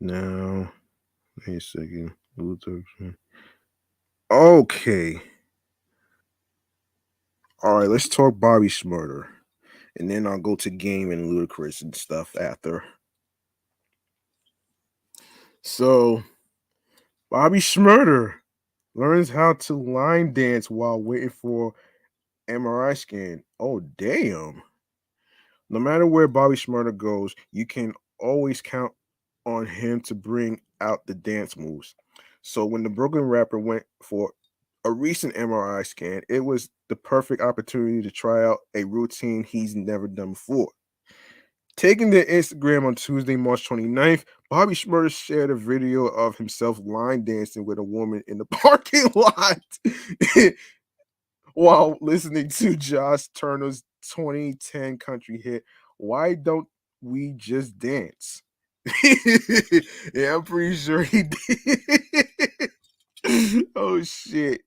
Now, wait a second. Okay. All right. Let's talk Bobby Shmurda, and then I'll go to Game and Ludacris and stuff after. So, Bobby Shmurda learns how to line dance while waiting for MRI scan. Oh, damn. No matter where Bobby Shmurda goes, you can always count on him to bring out the dance moves. So when the Brooklyn rapper went for a recent MRI scan, it was the perfect opportunity to try out a routine he's never done before. Taking to Instagram on Tuesday, March 29th, Bobby Shmurda shared a video of himself line dancing with a woman in the parking lot while listening to Josh Turner's 2010 country hit, Why Don't We Just Dance? Yeah, I'm pretty sure he did. Oh shit.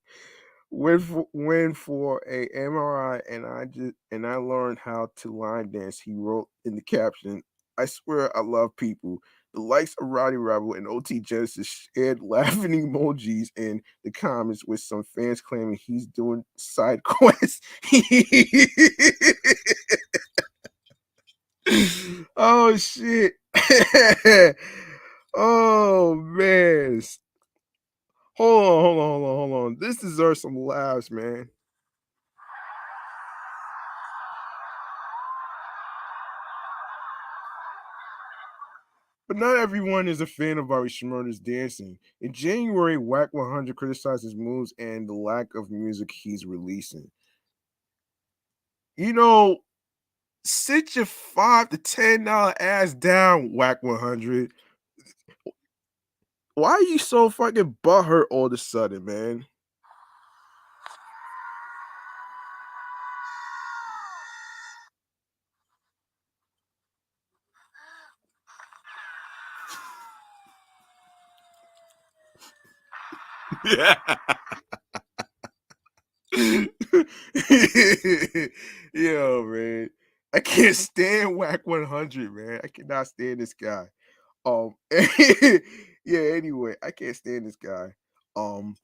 Went for a MRI and I learned how to line dance. He wrote in the caption, I swear I love people. The likes of Roddy Rebel and OT Genesis shared laughing emojis in the comments with some fans claiming he's doing side quests. Oh shit. Oh man. Hold on. This deserves some laughs, man. But not everyone is a fan of Bobby Shmurda's dancing. In January, Whack 100 criticized his moves and the lack of music he's releasing. You know, sit your $5 to $10 ass down, Whack 100. Why are you so fucking butthurt all of a sudden, man? Yo, man. I can't stand Whack 100, man. I cannot stand this guy. Um, yeah, anyway, I can't stand this guy. Um,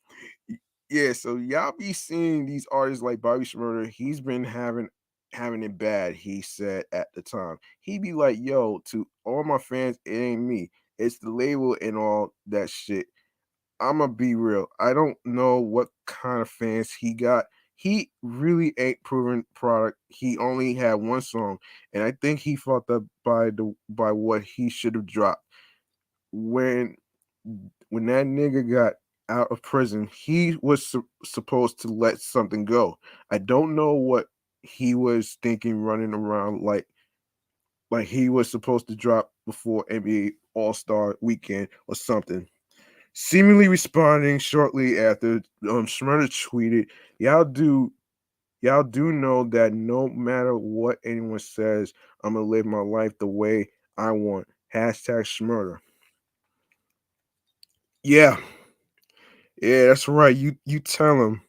yeah, so y'all be seeing these artists like Bobby Shmurda. He's been having it bad. He said at the time, he be like, "Yo, to all my fans, it ain't me. It's the label and all that shit." I'ma be real. I don't know what kind of fans he got. He really ain't proven product. He only had one song, and I think he fucked up by what he should have dropped when that nigga got out of prison. He was supposed to let something go. I don't know what he was thinking running around like he was supposed to drop before NBA All-Star weekend or something. Seemingly responding shortly after, Shmurda tweeted, y'all do know that no matter what anyone says, I'm gonna live my life the way I want. Hashtag Shmurda." Yeah. Yeah, that's right. You tell him.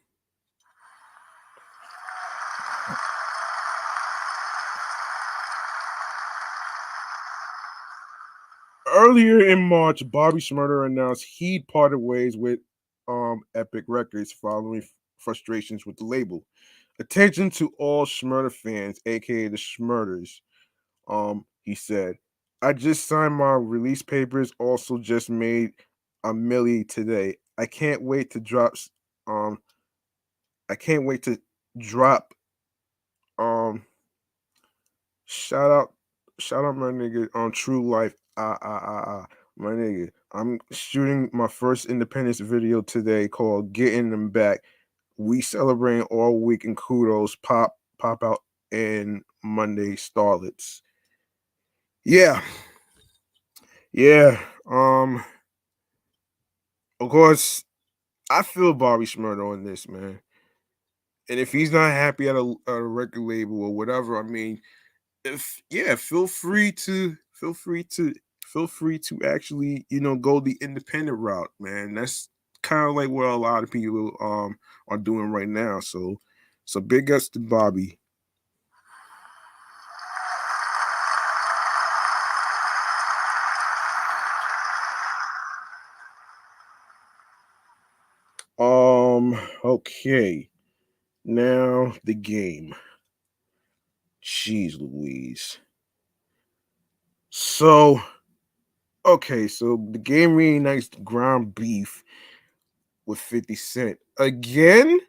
Earlier in March, Bobby Shmurda announced he'd parted ways with Epic Records following frustrations with the label. Attention to all Shmurda fans, aka the Shmurders. He said, I just signed my release papers, also just made a milli today. Um I can't wait to drop um shout out shout out my nigga on True Life. My nigga. I'm shooting my first independence video today called Getting Them Back. We celebrating all week and kudos pop out in Monday Starlets. Yeah, yeah. Of course, I feel Bobby Shmurda on this, man. And if he's not happy at a record label or whatever, I mean, if yeah, feel free to actually, go the independent route, man. That's kind of like what a lot of people are doing right now. So big ups to Bobby. Okay. Now the game. Jeez Louise. So okay, so the game reunites ground beef with 50 Cent. Again?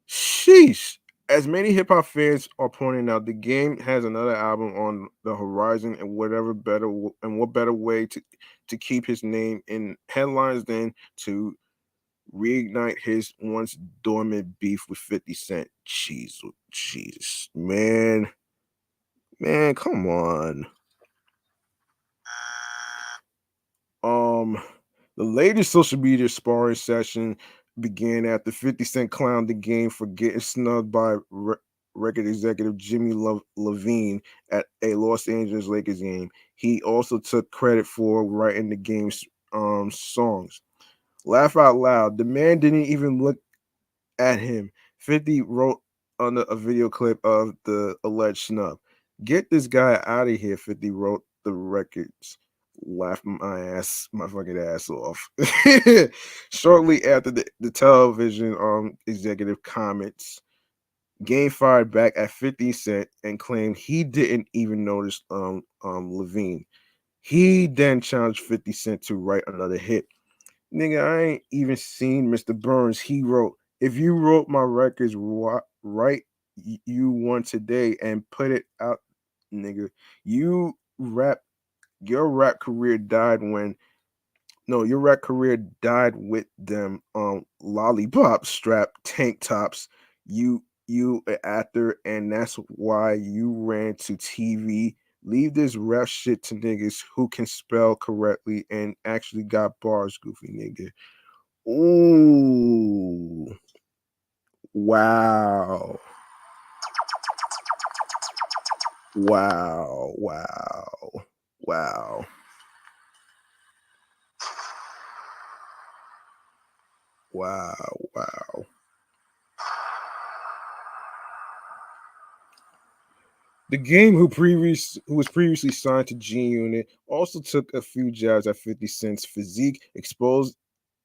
Sheesh. As many hip hop fans are pointing out, the game has another album on the horizon, and what better way to keep his name in headlines than to reignite his once dormant beef with 50 Cent. Jeez, jeez, man, come on. Um, the latest social media sparring session began after 50 Cent clowned the game for getting snubbed by record executive Jimmy Levine at a Los Angeles Lakers game. He also took credit for writing the game's songs. Laugh out loud. The man didn't even look at him. 50 wrote under a video clip of the alleged snub. Get this guy out of here, 50 wrote the records. Laughed my fucking ass off. Shortly after the television executive comments, Game fired back at 50 Cent and claimed he didn't even notice Levine. He then challenged 50 Cent to write another hit. Nigga, I ain't even seen Mr. Burns. He wrote, if you wrote my records right, you won today and put it out, nigga. You rap, your rap career died when, no, your rap career died with them lollipop strap tank tops. You an actor, and that's why you ran to TV. Leave this rap shit to niggas who can spell correctly and actually got bars, goofy nigga. Ooh. Wow. Wow. Wow. Wow. Wow. Wow. The game, who was previously signed to G Unit, also took a few jabs at 50 Cent's physique, exposed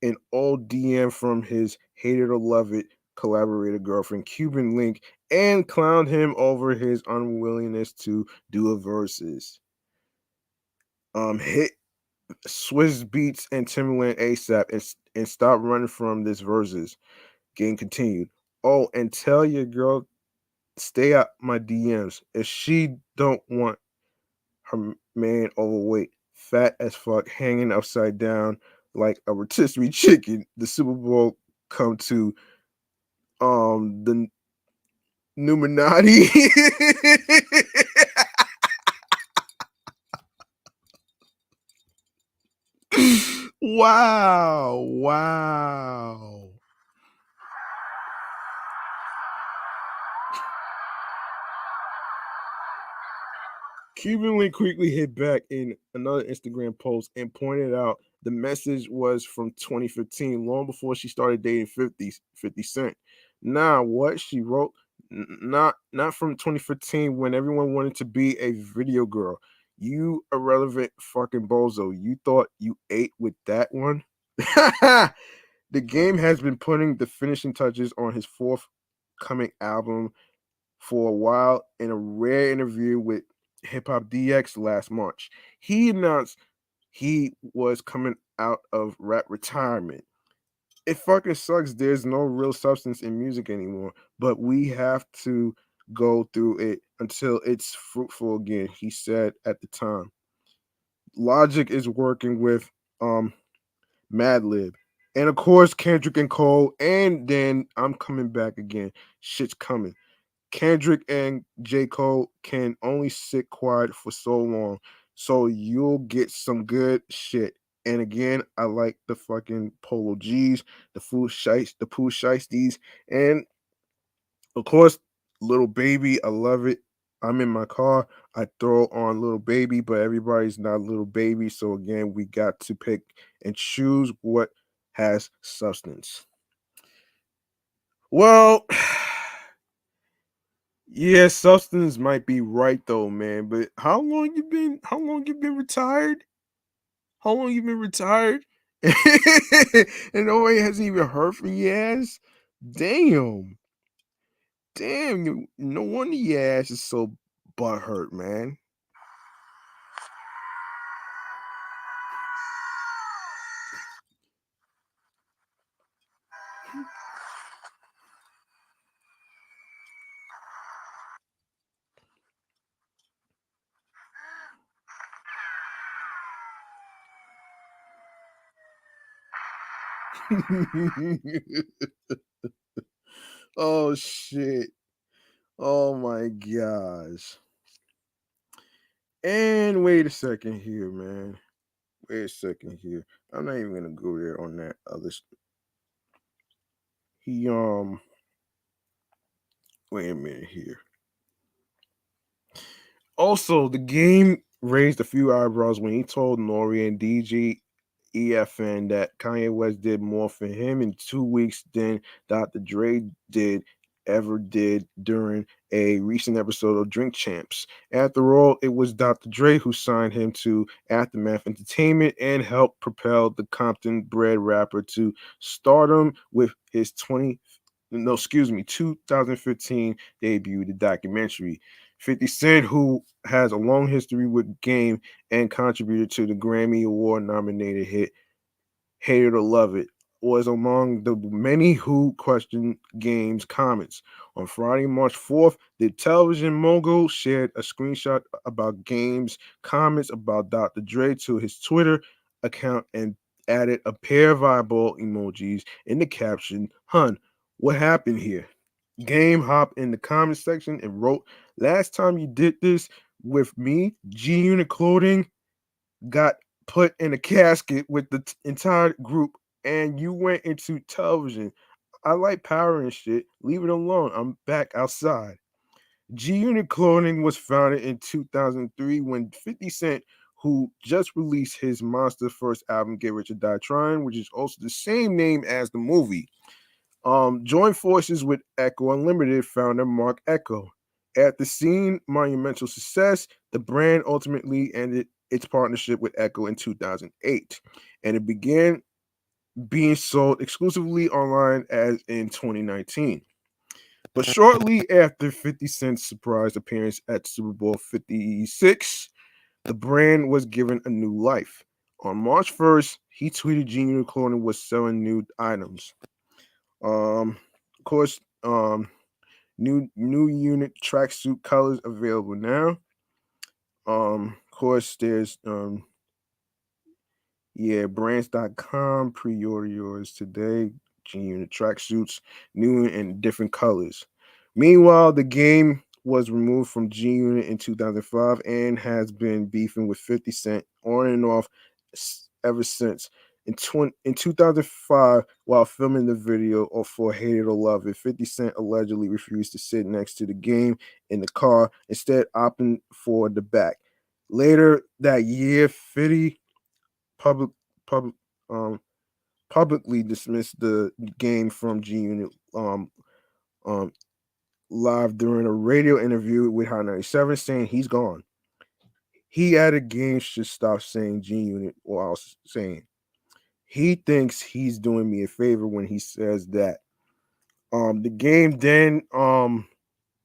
an old DM from his hated or love it collaborator girlfriend Cuban Link, and clowned him over his unwillingness to do a verses. Hit Swiss Beats and Timberland ASAP and stop running from this verses. Game continued. Oh, and tell your girl stay out my DMs if she don't want her man overweight, fat as fuck, hanging upside down like a rotisserie chicken. The Super Bowl come to the Numinati. Wow, wow. Cuban Link quickly hit back in another Instagram post and pointed out The message was from 2015, long before she started dating 50 Cent. Nah, what she wrote, not from 2015 when everyone wanted to be a video girl. You irrelevant fucking bozo. You thought you ate with that one? The game has been putting the finishing touches on his forthcoming album for a while. In a rare interview with Hip Hop DX last March, he announced he was coming out of rap retirement. It fucking sucks. There's no real substance in music anymore, but we have to go through it until it's fruitful again, he said at the time. Logic is working with Madlib. And of course, Kendrick and Cole, and then I'm coming back again. Shit's coming. Kendrick and J. Cole can only sit quiet for so long. So you'll get some good shit. And again, I like the fucking Polo G's, the Pooh Shiesties, and of course, Little Baby. I love it. I'm in my car. I throw on Little Baby, but everybody's not Little Baby. So again, we got to pick and choose what has substance. Well, yeah, substance might be right though, man. But how long you been? How long you been retired? How long you been retired? And nobody hasn't even heard from your ass. Damn, damn. No wonder your ass is so butthurt, man. Oh shit. Oh my gosh. And wait a second here, man. Wait a second here. I'm not even gonna go there on that other. He Wait a minute here. Also, the game raised a few eyebrows when he told Nori and DJ EFN that Kanye West did more for him in 2 weeks than Dr. Dre did during a recent episode of Drink Champs. After all, it was Dr. Dre who signed him to Aftermath Entertainment and helped propel the Compton bred rapper to stardom with his 2015 debut, the documentary. 50 Cent, who has a long history with Game and contributed to the Grammy Award nominated hit Hate It or Love It, was among the many who questioned Game's comments. On Friday, March 4th, the television mogul shared a screenshot about Game's comments about Dr. Dre to his Twitter account and added a pair of eyeball emojis in the caption, "Hun, what happened here?" Game hopped in the comment section and wrote, "Last time you did this with me, G Unit Clothing got put in a casket with the entire group, and you went into television. I like power and shit. Leave it alone. I'm back outside." G Unit Clothing was founded in 2003 when 50 Cent, who just released his monster first album, Get Rich or Die Trying, which is also the same name as the movie, joined forces with Echo Unlimited founder Mark Echo. After seeing monumental success, the brand ultimately ended its partnership with Echo in 2008, and it began being sold exclusively online as in 2019. But shortly after 50 Cent's surprise appearance at Super Bowl 56, the brand was given a new life. On March 1st, he tweeted Junior Clothing was selling new items. Of course, new unit tracksuit colors available now. Of course, there's brands.com, pre-order yours today. G Unit tracksuits, new and different colors. Meanwhile, the game was removed from G Unit in 2005 and has been beefing with 50 Cent on and off ever since. In 2005, while filming the video for Hate It or Love It, 50 Cent allegedly refused to sit next to the game in the car, instead opting for the back. Later that year, 50 public um, publicly dismissed the game from G Unit um, live during a radio interview with Hot 97, saying he's gone. He added games should stop saying G Unit while saying he thinks he's doing me a favor when he says that. The game then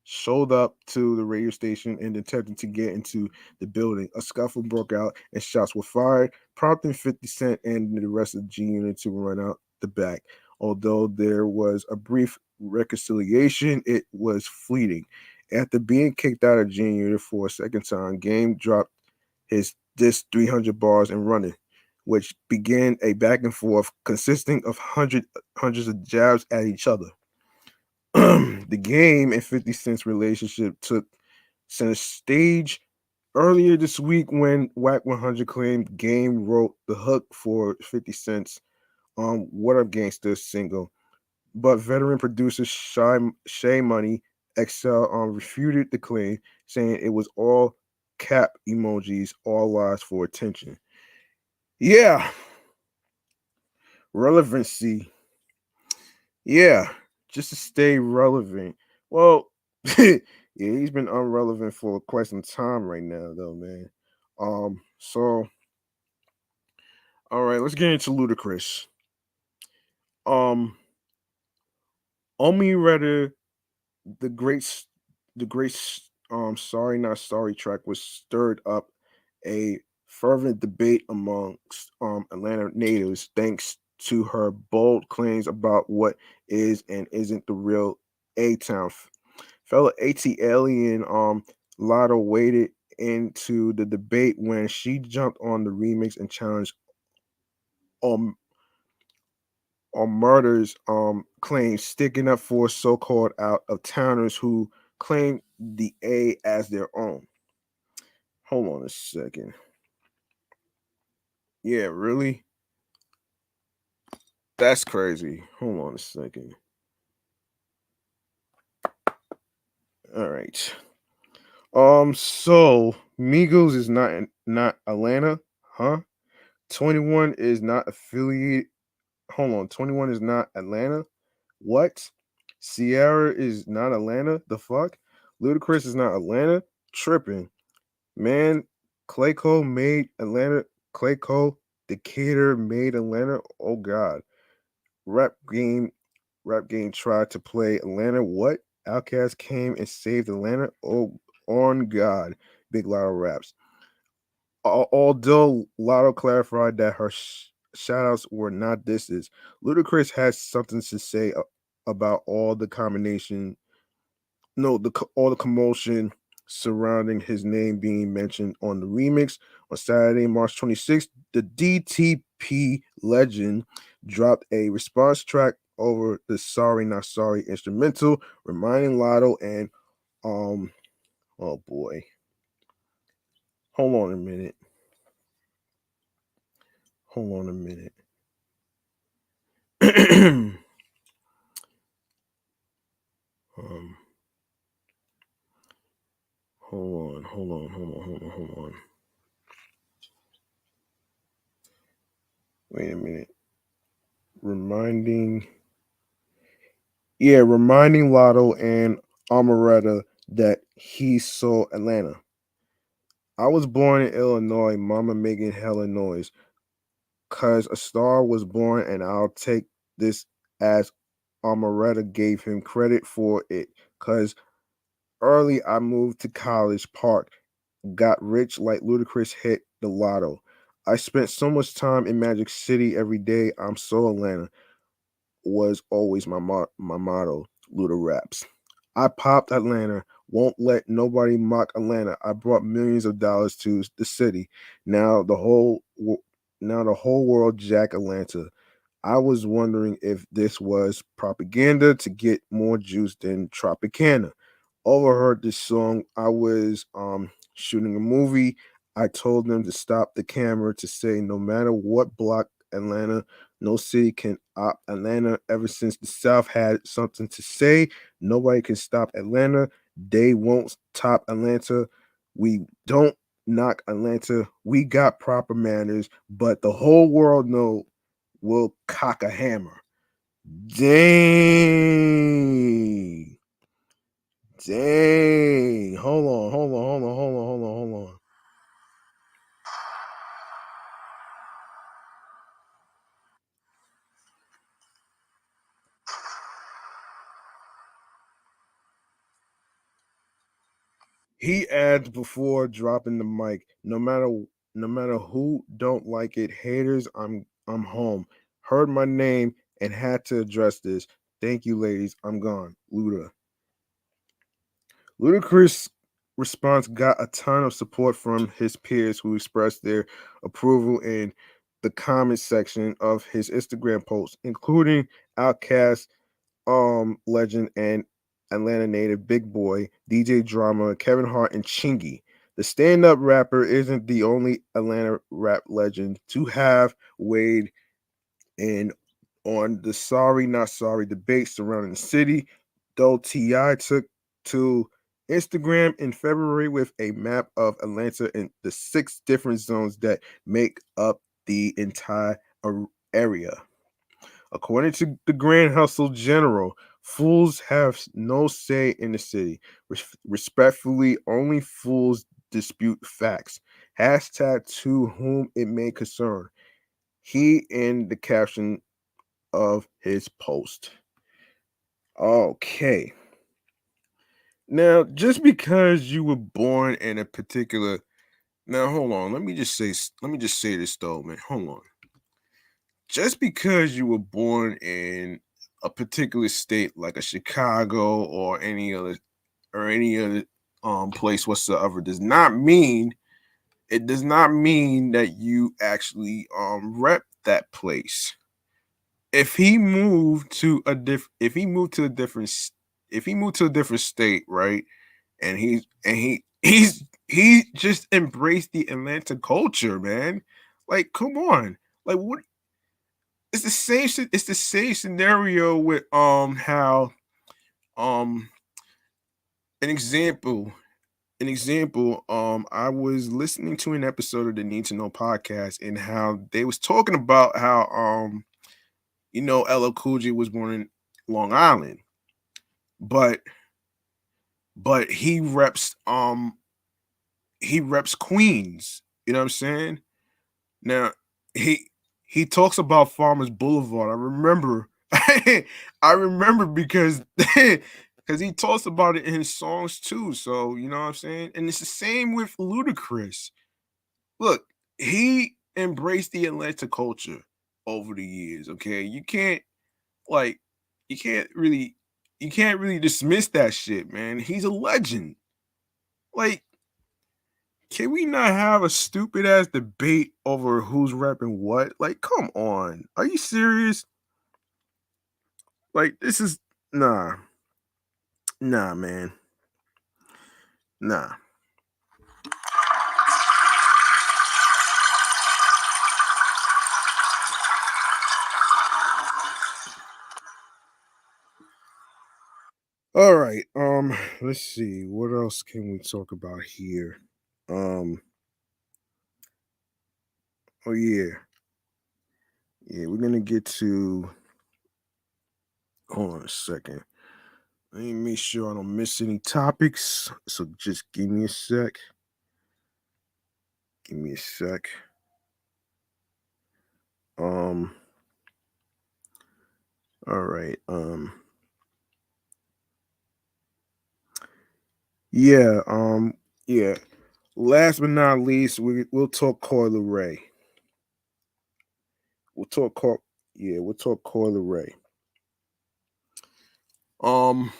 showed up to the radio station and attempted to get into the building. A scuffle broke out and shots were fired, prompting 50 Cent and the rest of G Unit to run out the back. Although there was a brief reconciliation, it was fleeting. After being kicked out of G Unit for a second time, Game dropped his disc 300 bars and running, which began a back and forth consisting of hundreds of jabs at each other. The Game and 50 Cent's relationship took center stage earlier this week when Whack 100 claimed Game wrote the hook for 50 Cent's What Up Gangsta single, but veteran producer Shay Money XL refuted the claim, saying it was all cap emojis, all lies for attention. Yeah, relevancy. Yeah, just to stay relevant. Well, yeah, he's been unrelevant for quite some time right now, though, man. So all right, let's get into Ludacris. Um, Omi Redder, the great, the great, sorry not sorry track was stirred up a fervent debate amongst Atlanta natives, thanks to her bold claims about what is and isn't the real A Town. Fellow AT alien Lotto waded into the debate when she jumped on the remix and challenged um on murders claims, sticking up for so-called out of towners who claim the A as their own. Hold on a second. Yeah, really? That's crazy. Hold on a second. All right. So Migos is not Atlanta, huh? 21 is not affiliated. Hold on, 21 is not Atlanta. What? Sierra is not Atlanta. The fuck? Ludacris is not Atlanta. Tripping, man. Clayco made Atlanta. Clayco, Decatur made Atlanta. Oh God. Rap game. Rap game tried to play Atlanta. What? Outkast came and saved Atlanta. Oh, on God. Big Lotto raps. Although Lotto clarified that her shoutouts were not disses, Ludacris has something to say about all the combination, no, all the commotion surrounding his name being mentioned on the remix. On Saturday, March 26th, the DTP legend dropped a response track over the Sorry Not Sorry instrumental, reminding Lotto and oh boy, hold on a minute. Hold on a minute. um, hold on. Wait a minute. Reminding, reminding Lotto and Amaretta that he saw Atlanta. I was born in Illinois, mama making hella noise. Cause a star was born, and I'll take this as Amaretta gave him credit for it. Cause early I moved to College Park, got rich like Ludacris hit the lotto. I spent so much time in Magic City every day. I'm so Atlanta was always my motto. Luda raps. I popped Atlanta. Won't let nobody mock Atlanta. I brought millions of dollars to the city. Now now the whole world jack Atlanta. I was wondering if this was propaganda to get more juice than Tropicana. Overheard this song. I was shooting a movie. I told them to stop the camera to say no matter what block Atlanta, no city can opt Atlanta. Ever since the South had something to say, nobody can stop Atlanta. They won't top Atlanta. We don't knock Atlanta. We got proper manners, but the whole world know we'll cock a hammer. Dang. Dang. Hold on. He adds before dropping the mic, no matter who don't like it, haters, I'm home. Heard my name and had to address this. Thank you, ladies. I'm gone. Ludacris' response got a ton of support from his peers who expressed their approval in the comment section of his Instagram post, including Outkast legend and Atlanta native Big Boy, DJ Drama, Kevin Hart, and Chingy. The stand-up rapper isn't the only Atlanta rap legend to have weighed in on the sorry not sorry debate surrounding the city, though T.I. took to Instagram in February with a map of Atlanta and the 6 different zones that make up the entire area. According to the Grand Hustle General, fools have no say in the city. Respectfully, only fools dispute facts. Hashtag to whom it may concern. He in the caption of his post. Okay. Now, just because you were born in a particular now hold on, let me just say this though, man. Hold on. Just because you were born in a particular state like a Chicago or any other place whatsoever does not mean that you actually rep that place. If he moved to a different state, right? And he just embraced the Atlanta culture, man. Like, come on. Like, what it's the same scenario with how um an example I was listening to an episode of the Need to Know podcast and how they was talking about how LL Cool J was born in Long Island, but he reps Queens. You know what I'm saying? Now he he talks about Farmers Boulevard. I remember I remember because because he talks about it in his songs too. So you know what I'm saying? And it's the same with Ludacris. Look, he embraced the Atlanta culture over the years. Okay. Like you can't really you can't really dismiss that shit, man. He's a legend. Like, can we not have a stupid ass debate over who's rapping what? Like, come on. Are you serious? Like, this is nah. Nah, man. Nah. All right. Let's see. What else can we talk about here? Um, oh yeah. Yeah, we're gonna get to hold on a second. Let me make sure I don't miss any topics. So just give me a sec. Give me a sec. Um, all right. Yeah, yeah. Last but not least, we'll talk Coi Leray. We'll talk Coi yeah, we'll talk Coi Leray. Um,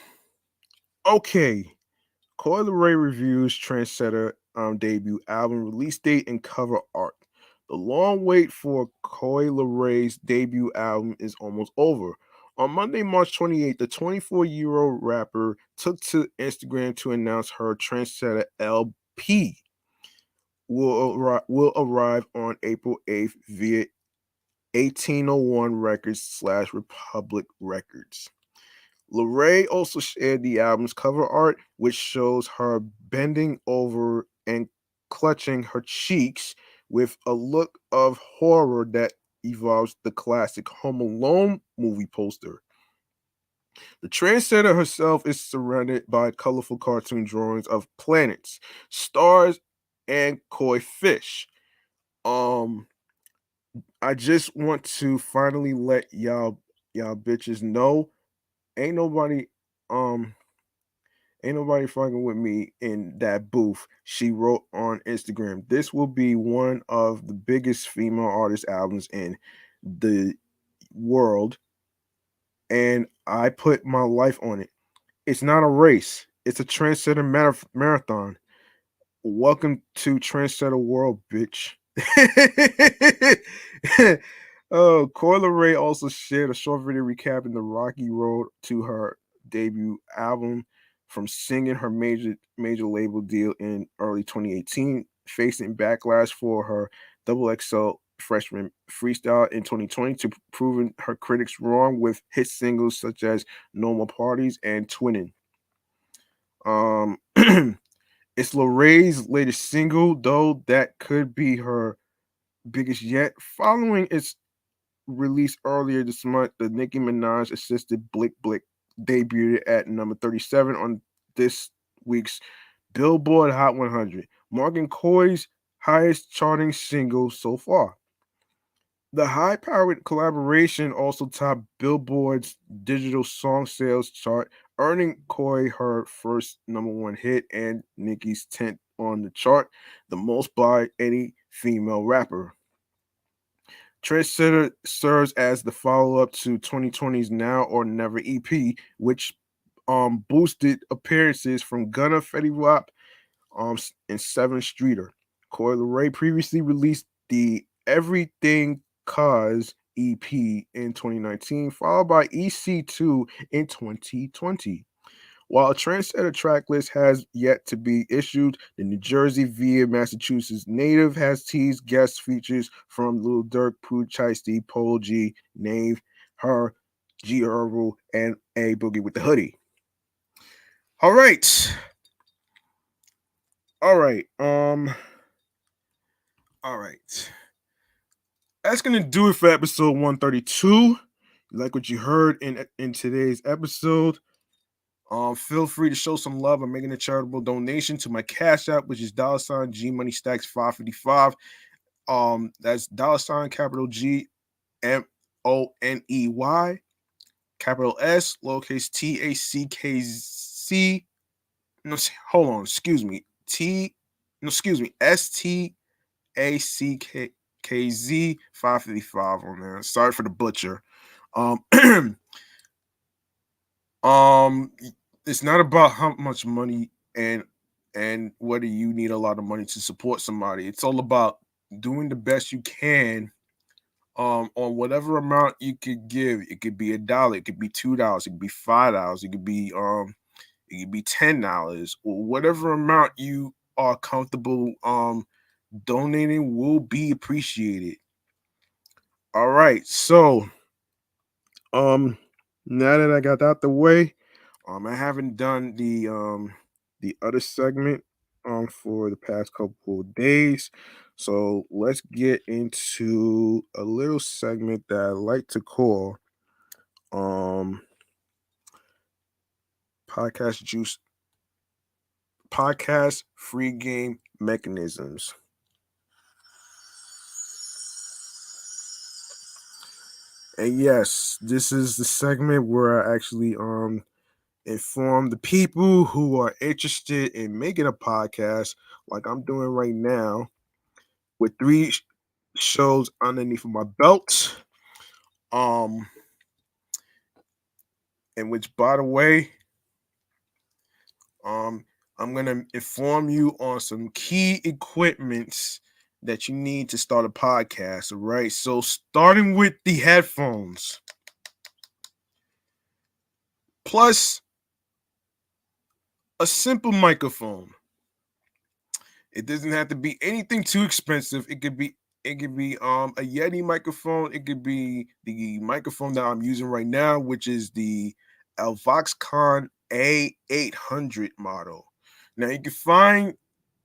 okay. Coi Leray reviews Trendsetter debut album release date and cover art. The long wait for Coi Leray's debut album is almost over. On Monday, March 28th, the 24-year-old rapper took to Instagram to announce her Trendsetter LP will arrive on April 8th via 1801 Records / Republic Records. Leray also shared the album's cover art, which shows her bending over and clutching her cheeks with a look of horror that evolves the classic Home Alone movie poster. The trendsetter herself is surrounded by colorful cartoon drawings of planets, stars, and koi fish. Um, I just want to finally let y'all bitches know ain't nobody um ain't nobody fucking with me in that booth. She wrote on Instagram. This will be one of the biggest female artist albums in the world, and I put my life on it. It's not a race. It's a trendsetter marathon. Welcome to Trendsetter World, bitch. Oh, Coi Leray also shared a short video recapping the rocky road to her debut album, from singing her major label deal in early 2018, facing backlash for her double XL freshman freestyle in 2020, to proving her critics wrong with hit singles such as No More Parties and Twinning. Um It's Lorraine's latest single, though that could be her biggest yet. Following its release earlier this month, the Nicki Minaj assisted Blick Blick debuted at number 37 on this week's Billboard Hot 100, marking Coi's highest charting single so far. The high powered collaboration also topped Billboard's digital song sales chart, earning Coi her first number one hit and Nicki's 10th on the chart, the most by any female rapper. Trendsetter serves as the follow up to 2020's Now or Never EP, which boosted appearances from Gunna, Fetty Wap, and Seven Streeter. Coi Leray previously released the Everything Cause EP in 2019, followed by EC2 in 2020. While a trendsetter track list has yet to be issued, the New Jersey via Massachusetts native has teased guest features from Lil Durk, Pooh Shiesty, Polo G, Nave, Her, G Herbal, and A Boogie with the Hoodie. All right. All right. All right. That's gonna do it for episode 132. You like what you heard in today's episode? Feel free to show some love by making a charitable donation to my Cash App, which is $ G Money Stacks 555. That's $ capital G MONEY, capital S, lowercase TACKZ. No, hold on, excuse me. STACKZ 555 on there. Sorry for the butcher. Um, um, it's not about how much money and whether you need a lot of money to support somebody. It's all about doing the best you can on whatever amount you could give. It could be $1, it could be $2, it could be $5, it could be $10, or whatever amount you are comfortable donating will be appreciated. All right, so now that I got that out the way, I haven't done the other segment for the past couple of days. So let's get into a little segment that I like to call um podcast juice podcast free game mechanisms. And yes, this is the segment where I actually inform the people who are interested in making a podcast like I'm doing right now, with three shows underneath of my belt. Um, and which, by the way, I'm gonna inform you on some key equipments that you need to start a podcast. All right, so starting with the headphones, plus a simple microphone. It doesn't have to be anything too expensive. It could be a Yeti microphone. It could be the microphone that I'm using right now, which is the Voxcon A800 model. Now you can find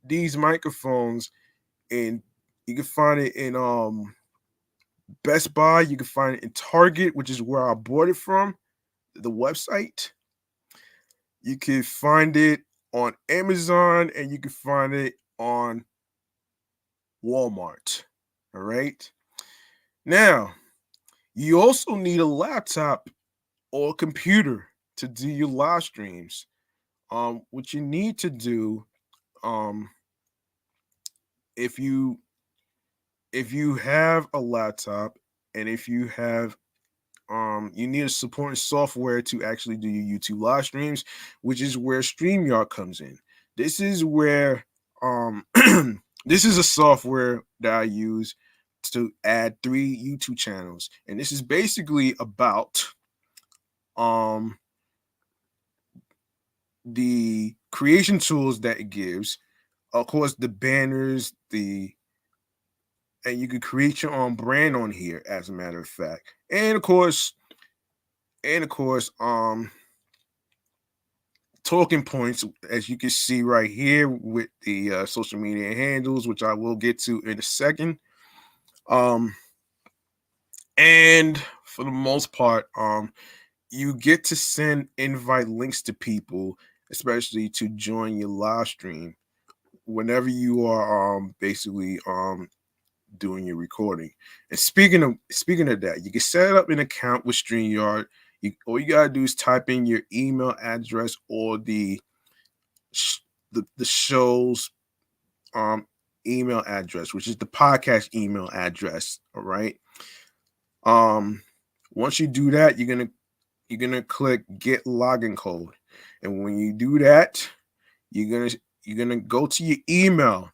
these microphones, and you can find it in Best Buy. You can find it in Target, which is where I bought it from, the website. You can find it on Amazon, and you can find it on Walmart. All right. Now, you also need a laptop or a computer to do your live streams. What you need to do, um, if you have a laptop, and if you have you need a supporting software to actually do your YouTube live streams, which is where StreamYard comes in. This is where this is a software that I use to add 3 YouTube channels. And this is basically about um the creation tools that it gives. Of course, the banners, the and you can create your own brand on here, as a matter of fact. And of course, talking points, as you can see right here with the social media handles, which I will get to in a second. Um, and for the most part, you get to send invite links to people, especially to join your live stream whenever you are basically doing your recording. And speaking of that, you can set up an account with StreamYard. All you gotta do is type in your email address or the show's email address, which is the podcast email address. All right. Um, Once you do that, you're gonna click get login code, and when you do that, you're gonna go to your email,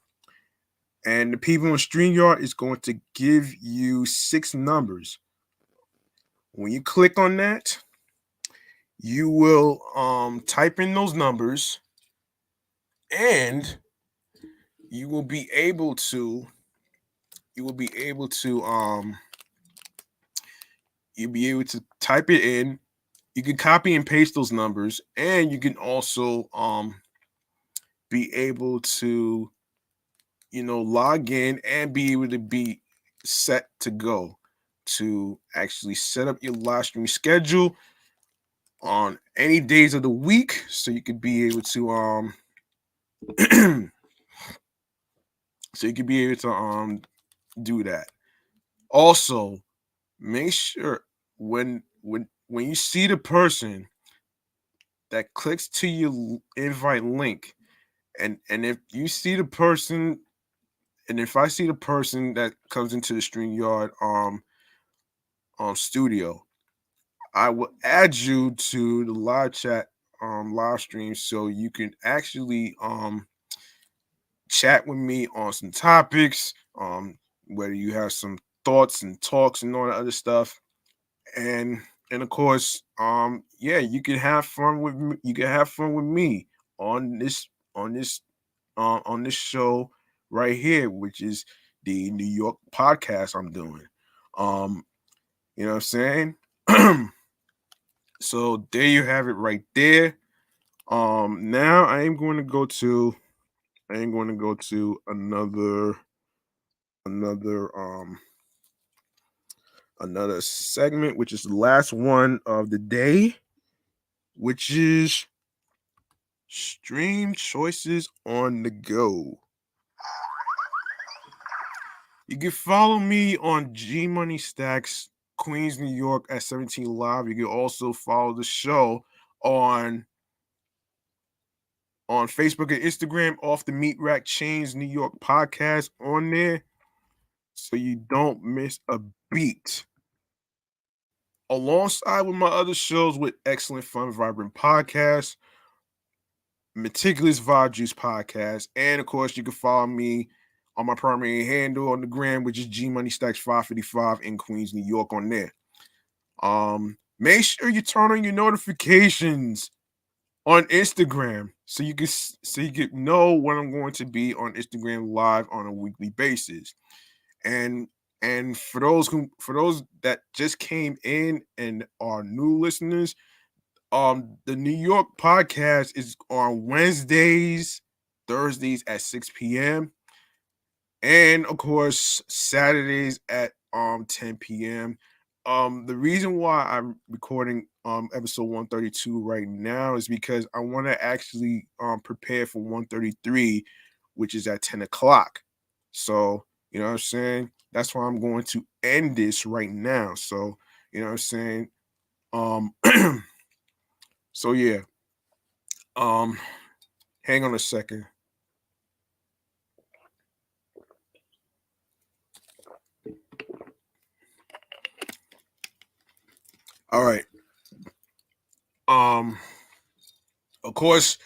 and the people on StreamYard is going to give you 6 numbers. When you click on that, you will type in those numbers, and you will be able to you will be able to you'll be able to type it in. You can copy and paste those numbers, and you can also be able to log in and be able to be set to go to actually set up your live stream schedule on any days of the week, so you could be able to do that. Also, make sure when you see the person that clicks to your invite link, and if you see the person, and if I see the person that comes into the StreamYard studio, I will add you to the live chat live stream, so you can actually chat with me on some topics, whether you have some thoughts and talks and all that other stuff. And of course, yeah, you can have fun with me. You can have fun with me on this show right here, which is the New York podcast I'm doing. Um, you know what I'm saying? So there you have it right there. Now I am going to go to another another segment, which is the last one of the day, which is stream choices on the go. You can follow me on G Money Stacks, Queens, New York at 17 Live. You can also follow the show on Facebook and Instagram, off the Meat Rack Chainz New York podcast on there, so you don't miss a beat. Alongside with my other shows with Excellent Fun Vibrant Podcast, Meticulous Vibe Juice Podcast, and of course you can follow me on my primary handle on the gram, which is G Money Stacks 555 in Queens, New York on there. Make sure you turn on your notifications on Instagram, so you can know when I'm going to be on Instagram live on a weekly basis. And for those that just came in and are new listeners, the New York podcast is on Wednesdays Thursdays at 6 p.m. And of course, Saturdays at 10 p.m. The reason why I'm recording episode 132 right now is because I want to actually prepare for 133, which is at 10 o'clock. So, you know what I'm saying? That's why I'm going to end this right now. So, you know what I'm saying? Um so yeah. Um hang on a second. All right. Um of course,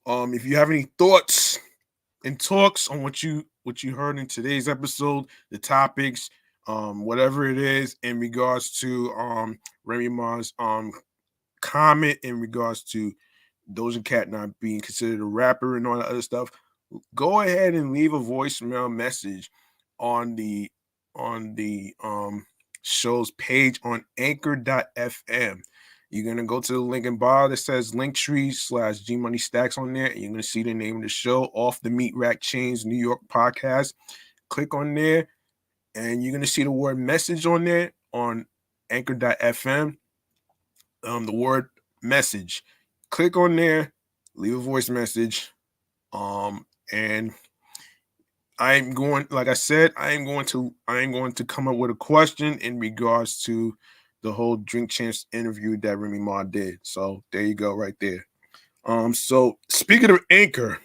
if you have any thoughts and talks on what you heard in today's episode, the topics, whatever it is in regards to Remy Ma's comment in regards to Doja Cat not being considered a rapper and all that other stuff, go ahead and leave a voicemail message on the show's page on anchor.fm. You're gonna go to the link in bio that says Linktree/G Money Stacks on there, and you're gonna see the name of the show, Off the Meat Rack Chainz New York Podcast. Click on there, and you're gonna see the word message on there on anchor.fm. The word message. Click on there, leave a voice message. And I'm going, like I said, I am going to come up with a question in regards to the whole Drink Champs interview that Remy Ma did. So there you go, right there. So speaking of Anchor,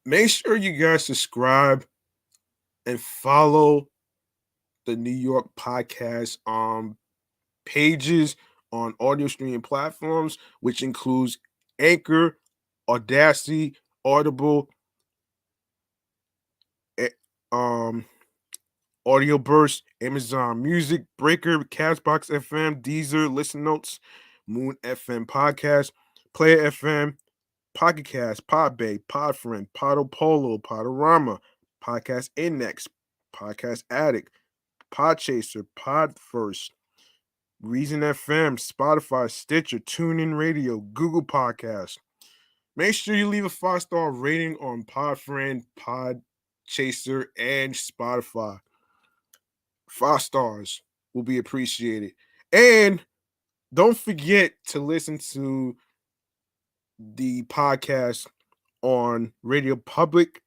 make sure you guys subscribe and follow the New York podcast pages on audio streaming platforms, which includes Anchor, Audacity, Audible, um, Audio Burst, Amazon Music, Breaker, Castbox FM, Deezer, Listen Notes, Moon FM Podcast, Player FM, Pocket Cast, Podbay, Podfriend, Podopolo, Podorama, Podcast Index, Podcast Addict, Podchaser, Podfirst, Reason FM, Spotify, Stitcher, TuneIn Radio, Google Podcast. Make sure you leave a 5-star rating on Podfriend, Podchaser, and Spotify. 5 stars will be appreciated. And don't forget to listen to the podcast on Radio Public,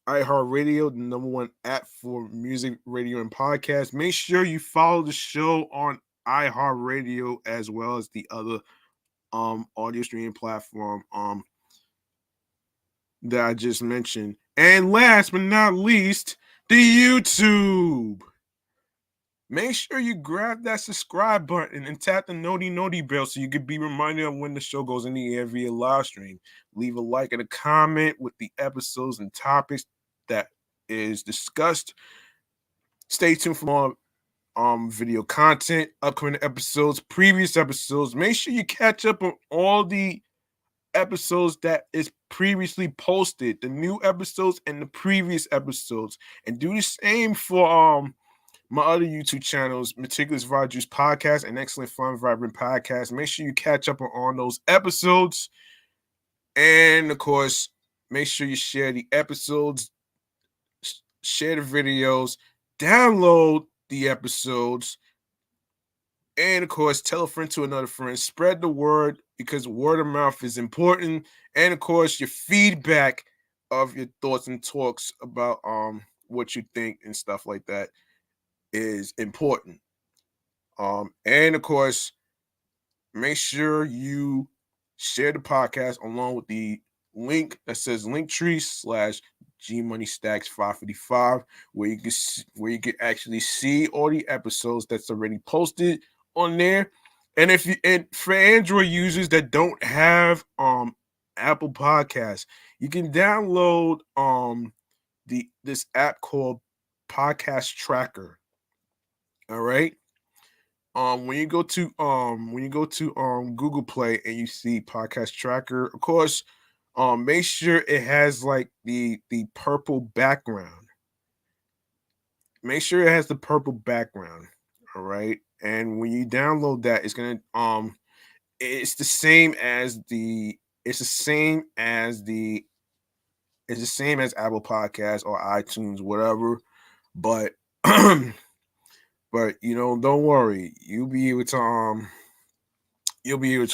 iHeartRadio, the number one app for music, radio, and podcast. Make sure you follow the show on iHeartRadio as well as the other audio streaming platform that I just mentioned. And last but not least, the YouTube. Make sure you grab that subscribe button and tap the noti bell so you can be reminded of when the show goes in the air via live stream. Leave a like and a comment with the episodes and topics that is discussed. Stay tuned for more video content, upcoming episodes, previous episodes. Make sure you catch up on all the episodes that is previously posted, the new episodes and the previous episodes, and do the same for my other YouTube channels, Meticulous Vibe Juice Podcast and Excellent Fun Vibrant Podcast. Make sure you catch up on those episodes. And of course, make sure you share the episodes, share the videos, download the episodes, and of course, tell a friend to another friend. Spread the word because word of mouth is important. And of course, your feedback of your thoughts and talks about what you think and stuff like that is important. And of course, make sure you share the podcast along with the link that says Linktree/G Money Stacks 555, where you can actually see all the episodes that's already posted on there. And for Android users that don't have Apple Podcasts, you can download this app called Podcast Tracker. All right. When you go to Google Play and you see Podcast Tracker, of course, make sure it has like the purple background. Make sure it has the purple background. All right. And when you download that, it's gonna it's the same as the it's the same as the it's the same as Apple Podcasts or iTunes, whatever. But but don't worry, you'll be able to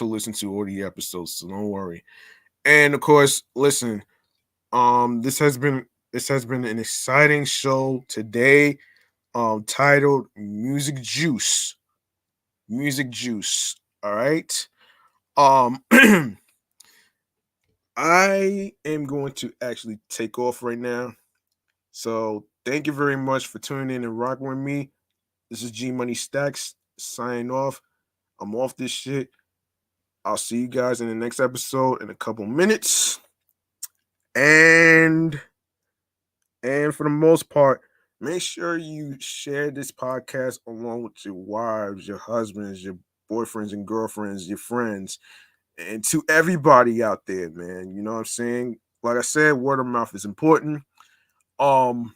listen to all the episodes, so don't worry. And of course, listen, this has been an exciting show today, titled Music Juice. Music Juice. All right. Um I am going to actually take off right now. So thank you very much for tuning in and rocking with me. This is G Money Stacks signing off. I'm off this shit. I'll see you guys in the next episode in a couple minutes. And for the most part, make sure you share this podcast along with your wives, your husbands, your boyfriends and girlfriends, your friends, and to everybody out there, man. You know what I'm saying? Like I said, word of mouth is important. Um,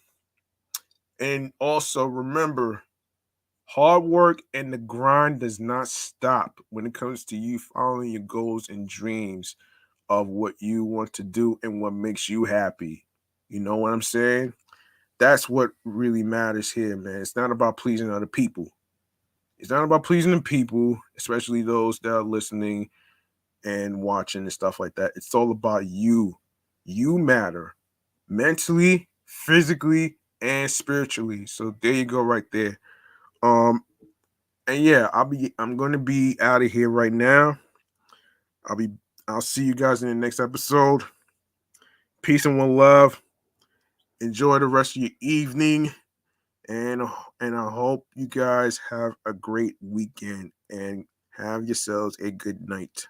and also remember, hard work and the grind does not stop when it comes to you following your goals and dreams of what you want to do and what makes you happy. You know what I'm saying? That's what really matters here, man. It's not about pleasing other people. It's not about pleasing the people, especially those that are listening and watching and stuff like that. It's all about you. You matter mentally, physically, and spiritually. So there you go, right there. Um, and yeah, I'm gonna be out of here right now. I'll be I'll see you guys in the next episode. Peace and one love. Enjoy the rest of your evening, and I hope you guys have a great weekend and have yourselves a good night.